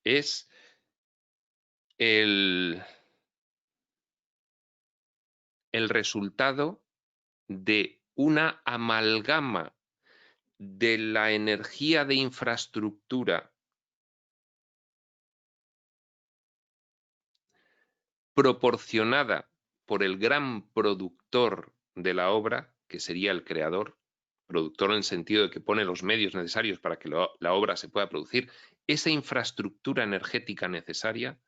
es el resultado de una amalgama de la energía de infraestructura proporcionada por el gran productor de la obra, que sería el creador, productor en el sentido de que pone los medios necesarios para que la obra se pueda producir, esa infraestructura energética necesaria,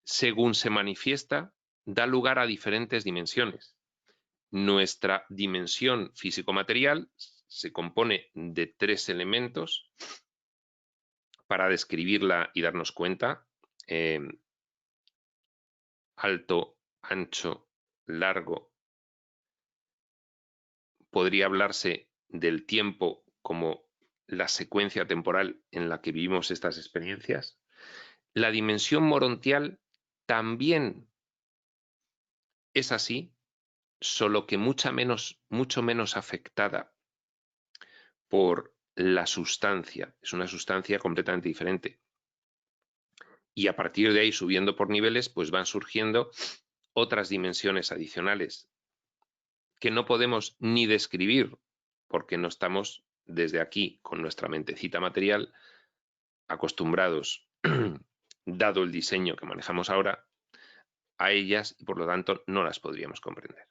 según se manifiesta, da lugar a diferentes dimensiones. Nuestra dimensión físico-material se compone de 3 elementos para describirla y darnos cuenta: alto, ancho, largo. Podría hablarse del tiempo como la secuencia temporal en la que vivimos estas experiencias. La dimensión morontial también es así, solo que mucho menos afectada por la sustancia. Es una sustancia completamente diferente. Y a partir de ahí, subiendo por niveles, pues van surgiendo otras dimensiones adicionales que no podemos ni describir porque no estamos desde aquí, con nuestra mentecita material, acostumbrados, dado el diseño que manejamos ahora, a ellas, y por lo tanto no las podríamos comprender.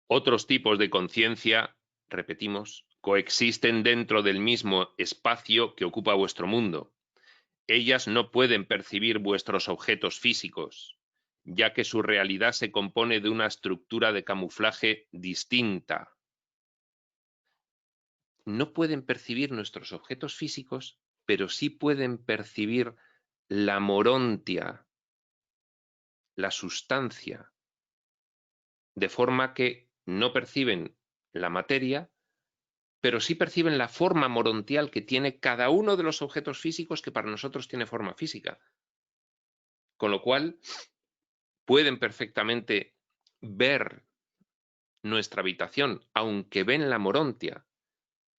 Otros tipos de conciencia, repetimos, coexisten dentro del mismo espacio que ocupa vuestro mundo. Ellas no pueden percibir vuestros objetos físicos, ya que su realidad se compone de una estructura de camuflaje distinta. No pueden percibir nuestros objetos físicos, pero sí pueden percibir la morontia, la sustancia, de forma que no perciben la materia, pero sí perciben la forma morontial que tiene cada uno de los objetos físicos que para nosotros tiene forma física. Con lo cual, pueden perfectamente ver nuestra habitación, aunque ven la morontia.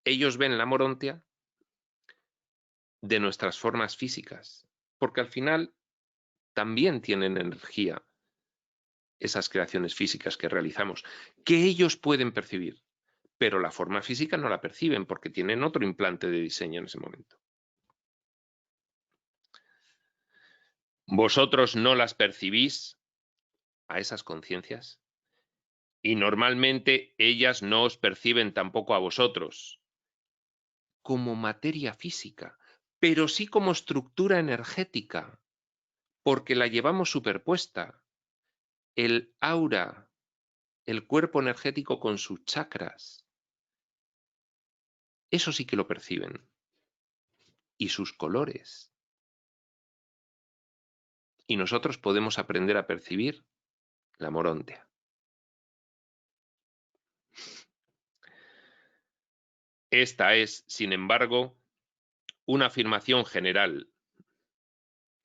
Ellos ven la morontia de nuestras formas físicas, porque al final también tienen energía esas creaciones físicas que realizamos, que ellos pueden percibir, pero la forma física no la perciben porque tienen otro implante de diseño en ese momento. Vosotros no las percibís a esas conciencias y normalmente ellas no os perciben tampoco a vosotros como materia física, pero sí como estructura energética, porque la llevamos superpuesta. El aura, el cuerpo energético con sus chakras, eso sí que lo perciben. Y sus colores. Y nosotros podemos aprender a percibir la morontia. Esta es, sin embargo, una afirmación general,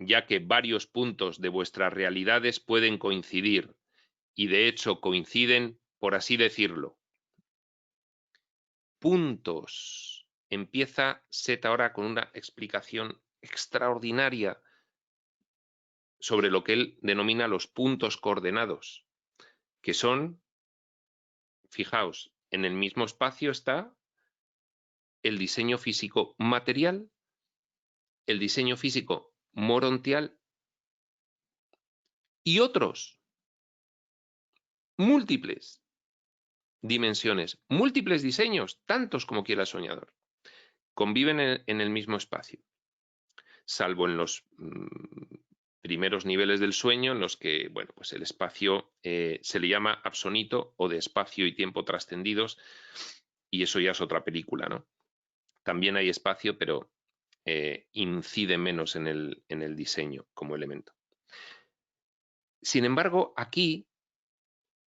ya que varios puntos de vuestras realidades pueden coincidir, y de hecho coinciden, por así decirlo. Puntos. Empieza Seth ahora con una explicación extraordinaria sobre lo que él denomina los puntos coordenados, que son, fijaos, en el mismo espacio está el diseño físico material, el diseño físico morontial y otros múltiples dimensiones, múltiples diseños, tantos como quiera el soñador. Conviven en el mismo espacio, salvo en los primeros niveles del sueño, en los que, bueno, pues el espacio se le llama absonito o de espacio y tiempo trascendidos, y eso ya es otra película, ¿no? También hay espacio, pero incide menos en el diseño como elemento. Sin embargo, aquí,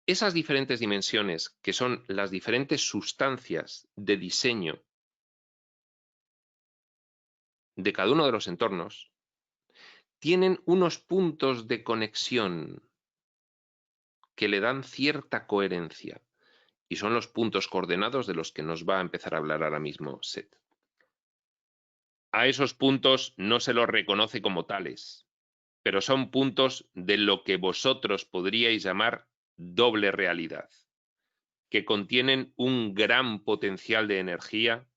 esas diferentes dimensiones, que son las diferentes sustancias de diseño de cada uno de los entornos, tienen unos puntos de conexión que le dan cierta coherencia, y son los puntos coordenados de los que nos va a empezar a hablar ahora mismo Seth. A esos puntos no se los reconoce como tales, pero son puntos de lo que vosotros podríais llamar doble realidad, que contienen un gran potencial de energía,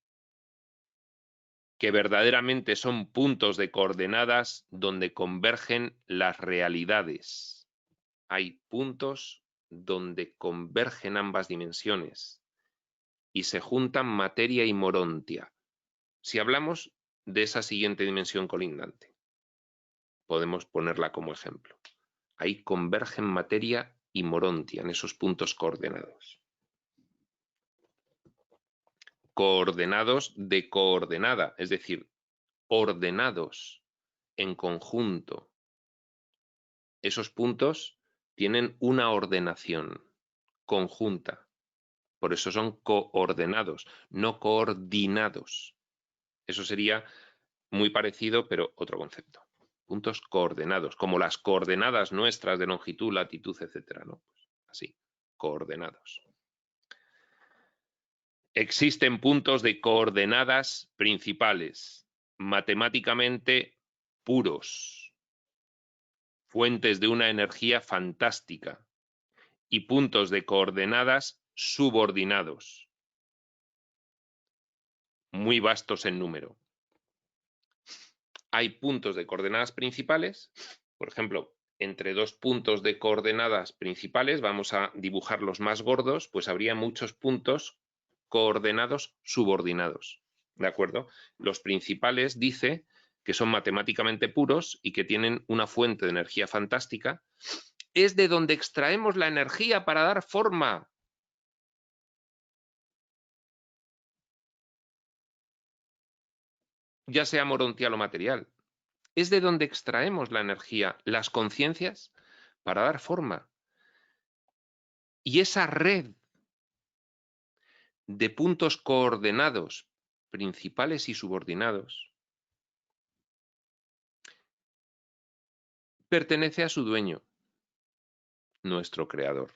que verdaderamente son puntos de coordenadas donde convergen las realidades. Hay puntos donde convergen ambas dimensiones y se juntan materia y morontia. Si hablamos de esa siguiente dimensión colindante, podemos ponerla como ejemplo. Ahí convergen materia y morontia en esos puntos coordenados. Coordenados de coordenada, es decir, ordenados en conjunto. Esos puntos tienen una ordenación conjunta. Por eso son coordenados, no coordinados. Eso sería muy parecido, pero otro concepto. Puntos coordenados, como las coordenadas nuestras de longitud, latitud, etcétera, ¿no? Pues así, coordenados. Existen puntos de coordenadas principales, matemáticamente puros, fuentes de una energía fantástica, y puntos de coordenadas subordinados, muy vastos en número. Hay puntos de coordenadas principales, por ejemplo, entre dos puntos de coordenadas principales, vamos a dibujar los más gordos, pues habría muchos puntos coordenados subordinados, ¿de acuerdo? Los principales dice que son matemáticamente puros y que tienen una fuente de energía fantástica. Es de donde extraemos la energía para dar forma. Ya sea morontial o material. Es de donde extraemos la energía, las conciencias, para dar forma. Y esa red de puntos coordenados, principales y subordinados, pertenece a su dueño, nuestro creador.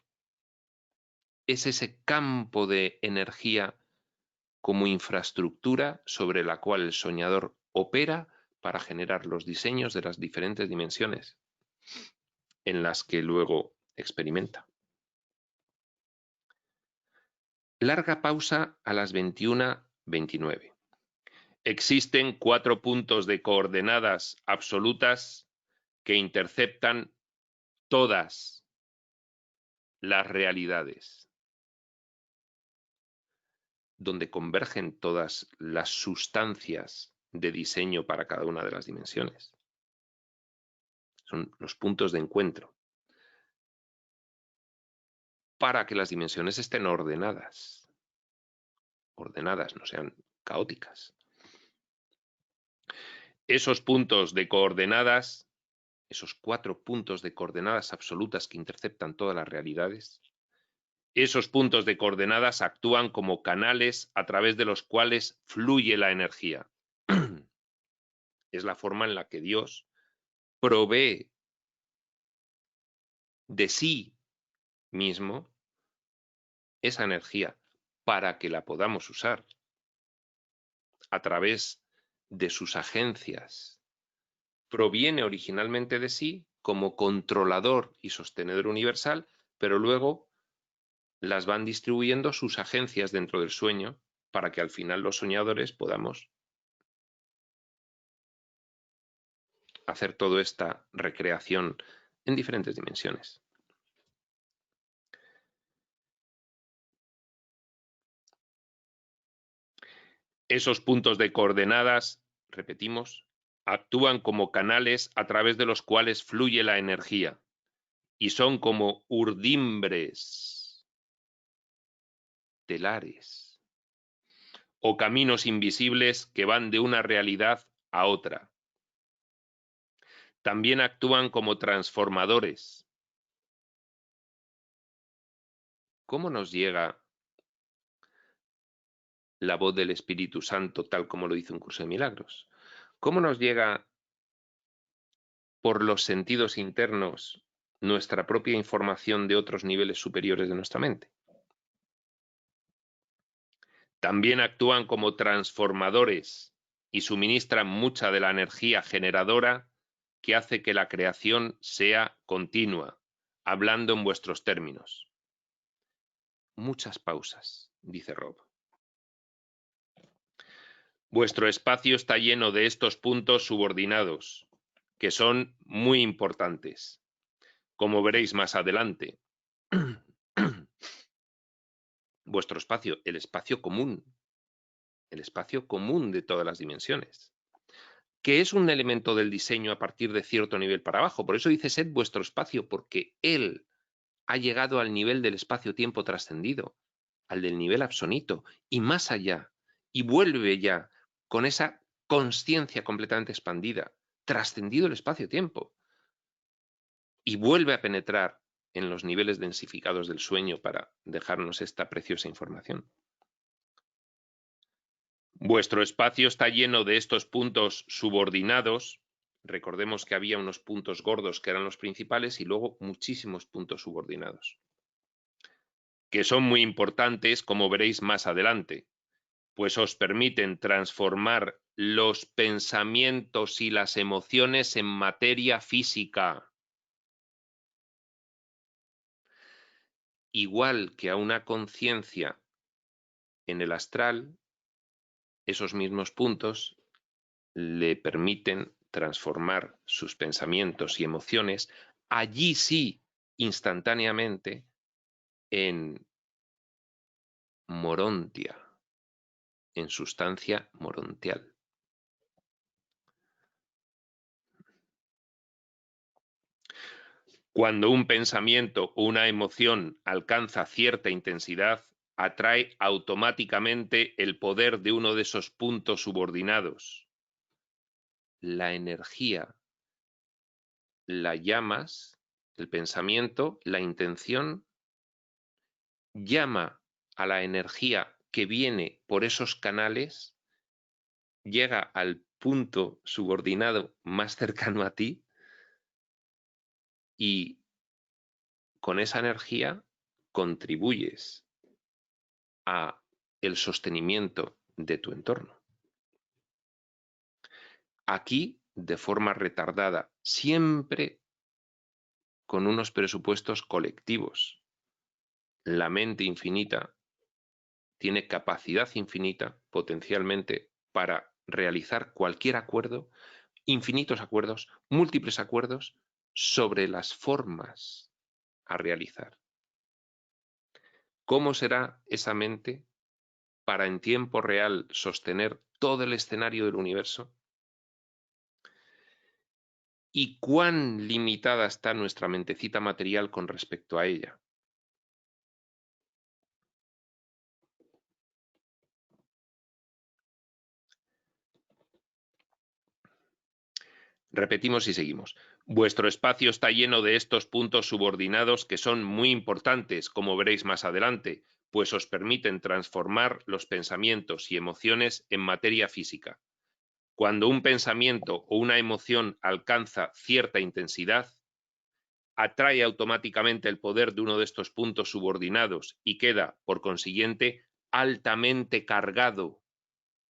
Es ese campo de energía como infraestructura sobre la cual el soñador opera para generar los diseños de las diferentes dimensiones en las que luego experimenta. Larga pausa a las 21:29. Existen 4 puntos de coordenadas absolutas que interceptan todas las realidades, donde convergen todas las sustancias de diseño para cada una de las dimensiones. Son los puntos de encuentro para que las dimensiones estén ordenadas, no sean caóticas. Esos puntos de coordenadas, esos 4 puntos de coordenadas absolutas que interceptan todas las realidades, esos puntos de coordenadas actúan como canales a través de los cuales fluye la energía. Es la forma en la que Dios provee de sí mismo esa energía para que la podamos usar a través de sus agencias. Proviene originalmente de sí como controlador y sostenedor universal, pero luego las van distribuyendo sus agencias dentro del sueño para que al final los soñadores podamos hacer toda esta recreación en diferentes dimensiones. Esos puntos de coordenadas, repetimos, actúan como canales a través de los cuales fluye la energía y son como urdimbres, telares o caminos invisibles que van de una realidad a otra. También actúan como transformadores. ¿Cómo nos llega la voz del Espíritu Santo tal como lo dice un curso de milagros? ¿Cómo nos llega por los sentidos internos nuestra propia información de otros niveles superiores de nuestra mente. También actúan como transformadores y suministran mucha de la energía generadora que hace que la creación sea continua, hablando en vuestros términos. Muchas pausas, dice Rob. Vuestro espacio está lleno de estos puntos subordinados, que son muy importantes, como veréis más adelante. Vuestro espacio, el espacio común de todas las dimensiones, que es un elemento del diseño a partir de cierto nivel para abajo. Por eso dice sed vuestro espacio, porque él ha llegado al nivel del espacio-tiempo trascendido, al del nivel absoluto y más allá, y vuelve ya con esa consciencia completamente expandida, trascendido el espacio-tiempo, y vuelve a penetrar en los niveles densificados del sueño para dejarnos esta preciosa información. Vuestro espacio está lleno de estos puntos subordinados. Recordemos que había unos puntos gordos que eran los principales y luego muchísimos puntos subordinados, que son muy importantes, como veréis más adelante, pues os permiten transformar los pensamientos y las emociones en materia física. Igual que a una conciencia en el astral, esos mismos puntos le permiten transformar sus pensamientos y emociones, allí sí, instantáneamente, en morontia, en sustancia morontial. Cuando un pensamiento o una emoción alcanza cierta intensidad, atrae automáticamente el poder de uno de esos puntos subordinados. La energía, la llamas, el pensamiento, la intención, llama a la energía que viene por esos canales, llega al punto subordinado más cercano a ti y con esa energía contribuyes a el sostenimiento de tu entorno. Aquí, de forma retardada, siempre con unos presupuestos colectivos. La mente infinita tiene capacidad infinita, potencialmente, para realizar cualquier acuerdo, infinitos acuerdos, múltiples acuerdos, sobre las formas a realizar. ¿Cómo será esa mente para en tiempo real sostener todo el escenario del universo? ¿Y cuán limitada está nuestra mentecita material con respecto a ella? Repetimos y seguimos. Vuestro espacio está lleno de estos puntos subordinados que son muy importantes, como veréis más adelante, pues os permiten transformar los pensamientos y emociones en materia física. Cuando un pensamiento o una emoción alcanza cierta intensidad, atrae automáticamente el poder de uno de estos puntos subordinados y queda, por consiguiente, altamente cargado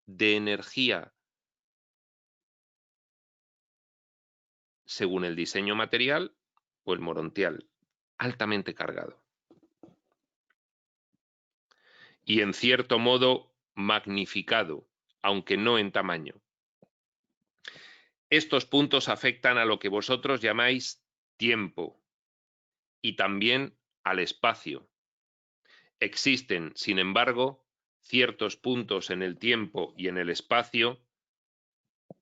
de energía según el diseño material o el morontial, altamente cargado. Y en cierto modo magnificado, aunque no en tamaño. Estos puntos afectan a lo que vosotros llamáis tiempo y también al espacio. Existen, sin embargo, ciertos puntos en el tiempo y en el espacio,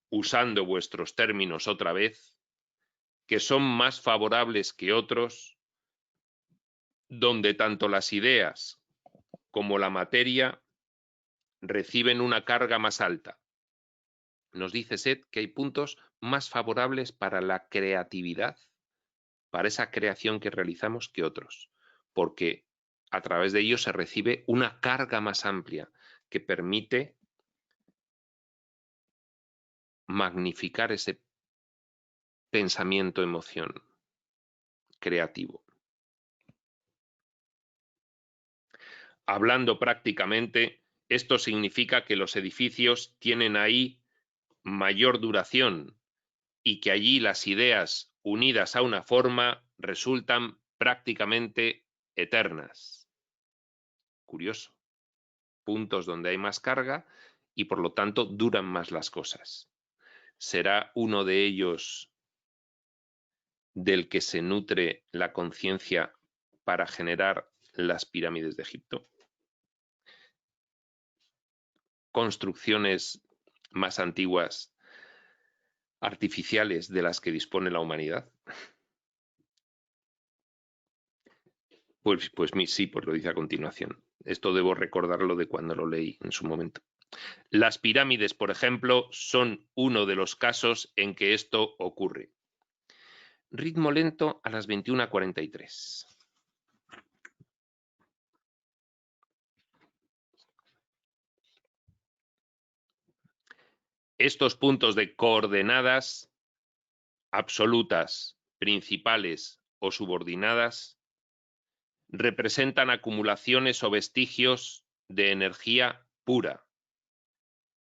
usando vuestros términos otra vez, que son más favorables que otros, donde tanto las ideas como la materia reciben una carga más alta. Nos dice Seth que hay puntos más favorables para la creatividad, para esa creación que realizamos que otros, porque a través de ellos se recibe una carga más amplia que permite magnificar ese pensamiento-emoción creativo. Hablando prácticamente, esto significa que los edificios tienen ahí mayor duración y que allí las ideas unidas a una forma resultan prácticamente eternas. Curioso. Puntos donde hay más carga y por lo tanto duran más las cosas. ¿Será uno de ellos del que se nutre la conciencia para generar las pirámides de Egipto? Construcciones más antiguas, artificiales, de las que dispone la humanidad. Pues sí, pues lo dice a continuación. Esto debo recordarlo de cuando lo leí en su momento. Las pirámides, por ejemplo, son uno de los casos en que esto ocurre. Ritmo lento a las 21:43. Estos puntos de coordenadas absolutas, principales o subordinadas representan acumulaciones o vestigios de energía pura,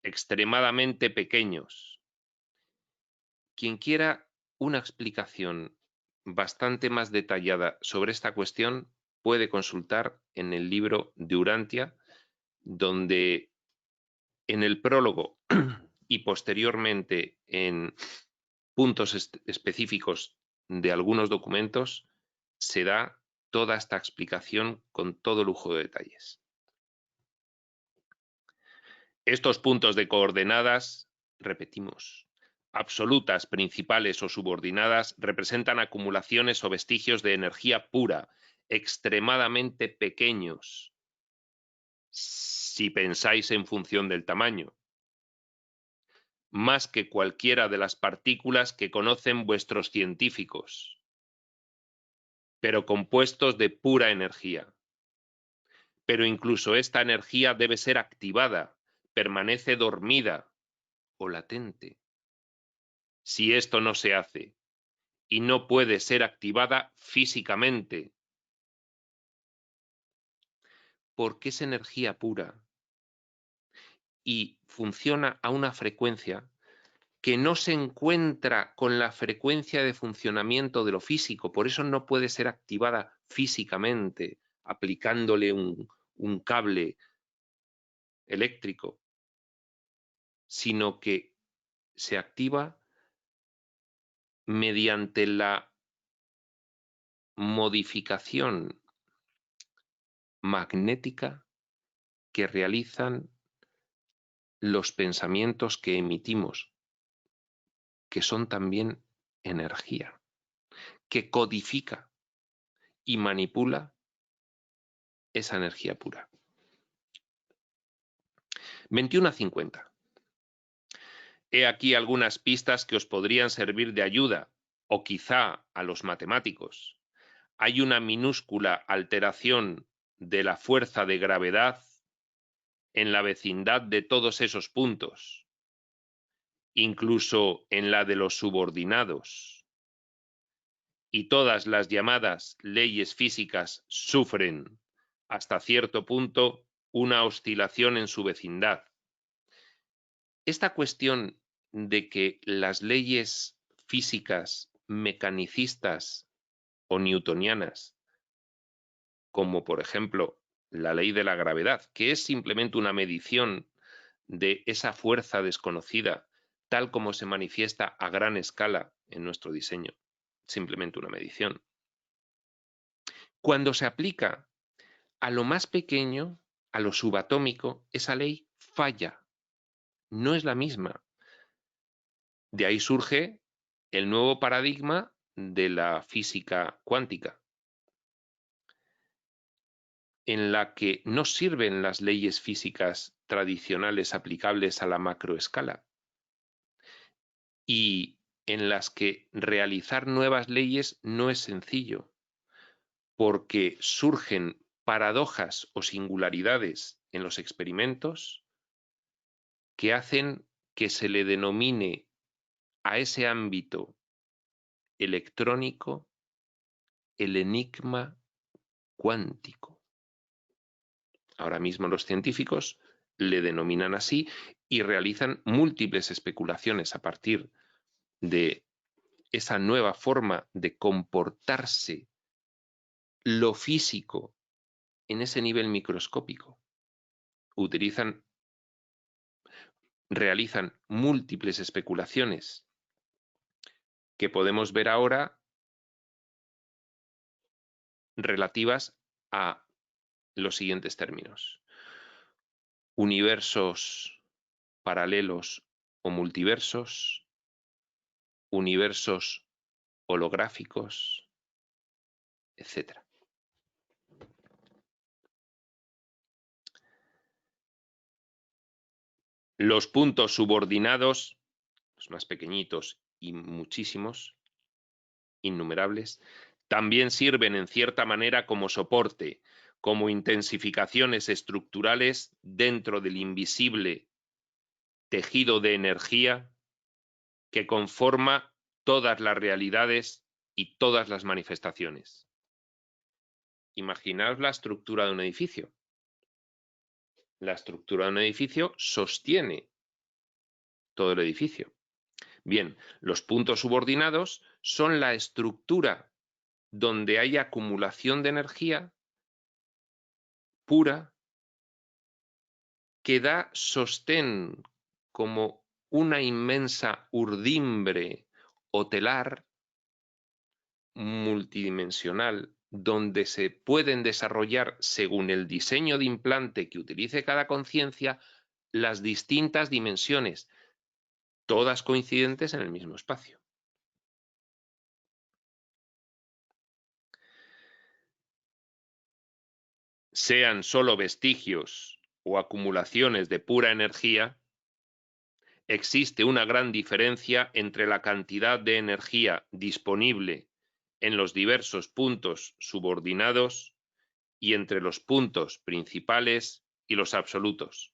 extremadamente pequeños. Quien quiera una explicación bastante más detallada sobre esta cuestión puede consultar en el libro de Urantia, donde en el prólogo y posteriormente en puntos específicos de algunos documentos se da toda esta explicación con todo lujo de detalles. Estos puntos de coordenadas, repetimos, absolutas, principales o subordinadas, representan acumulaciones o vestigios de energía pura, extremadamente pequeños, si pensáis en función del tamaño, más que cualquiera de las partículas que conocen vuestros científicos, pero compuestos de pura energía. Pero incluso esta energía debe ser activada, permanece dormida o latente. Si esto no se hace y no puede ser activada físicamente, porque es energía pura y funciona a una frecuencia que no se encuentra con la frecuencia de funcionamiento de lo físico, por eso no puede ser activada físicamente, aplicándole un cable eléctrico, sino que se activa mediante la modificación magnética que realizan los pensamientos que emitimos, que son también energía, que codifica y manipula esa energía pura. 21:50. He aquí algunas pistas que os podrían servir de ayuda, o quizá a los matemáticos. Hay una minúscula alteración de la fuerza de gravedad en la vecindad de todos esos puntos, incluso en la de los subordinados. Y todas las llamadas leyes físicas sufren, hasta cierto punto, una oscilación en su vecindad. Esta cuestión de que las leyes físicas mecanicistas o newtonianas, como por ejemplo la ley de la gravedad, que es simplemente una medición de esa fuerza desconocida, tal como se manifiesta a gran escala en nuestro diseño, simplemente una medición. Cuando se aplica a lo más pequeño, a lo subatómico, esa ley falla, no es la misma. De ahí surge el nuevo paradigma de la física cuántica, en la que no sirven las leyes físicas tradicionales aplicables a la macroescala y en las que realizar nuevas leyes no es sencillo, porque surgen paradojas o singularidades en los experimentos que hacen que se le denomine a ese ámbito electrónico, el enigma cuántico. Ahora mismo los científicos le denominan así y realizan múltiples especulaciones a partir de esa nueva forma de comportarse lo físico en ese nivel microscópico. Realizan múltiples especulaciones que podemos ver ahora relativas a los siguientes términos: universos paralelos o multiversos, universos holográficos, etc. Los puntos subordinados, los más pequeñitos y muchísimos, innumerables, también sirven en cierta manera como soporte, como intensificaciones estructurales dentro del invisible tejido de energía que conforma todas las realidades y todas las manifestaciones. Imaginaos la estructura de un edificio. La estructura de un edificio sostiene todo el edificio. Bien, los puntos subordinados son la estructura donde hay acumulación de energía pura que da sostén como una inmensa urdimbre o telar multidimensional donde se pueden desarrollar, según el diseño de implante que utilice cada conciencia, las distintas dimensiones, todas coincidentes en el mismo espacio. Sean solo vestigios o acumulaciones de pura energía, existe una gran diferencia entre la cantidad de energía disponible en los diversos puntos subordinados y entre los puntos principales y los absolutos.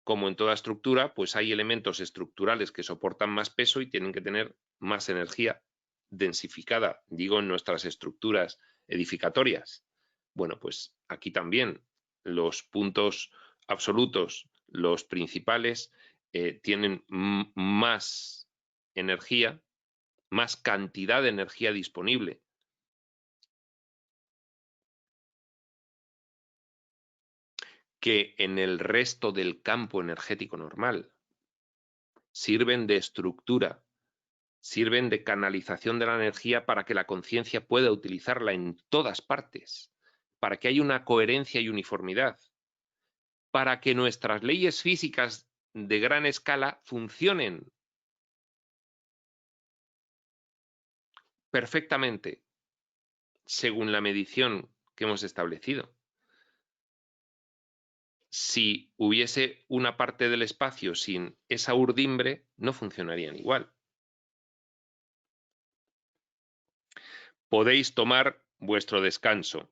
Como en toda estructura, pues hay elementos estructurales que soportan más peso y tienen que tener más energía densificada, digo, en nuestras estructuras edificatorias. Bueno, pues aquí también los puntos absolutos, los principales, tienen más energía, más cantidad de energía disponible. Que en el resto del campo energético normal. Sirven de estructura, sirven de canalización de la energía para que la conciencia pueda utilizarla en todas partes, para que haya una coherencia y uniformidad, para que nuestras leyes físicas de gran escala funcionen perfectamente según la medición que hemos establecido. Si hubiese una parte del espacio sin esa urdimbre, no funcionarían igual. Podéis tomar vuestro descanso.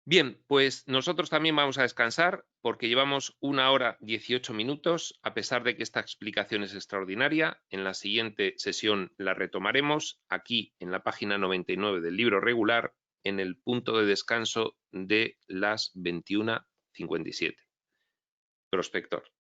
Bien, pues nosotros también vamos a descansar porque llevamos 1 hora 18 minutos, a pesar de que esta explicación es extraordinaria. En la siguiente sesión la retomaremos aquí en la página 99 del libro regular, en el punto de descanso de las 21:57. Prospector.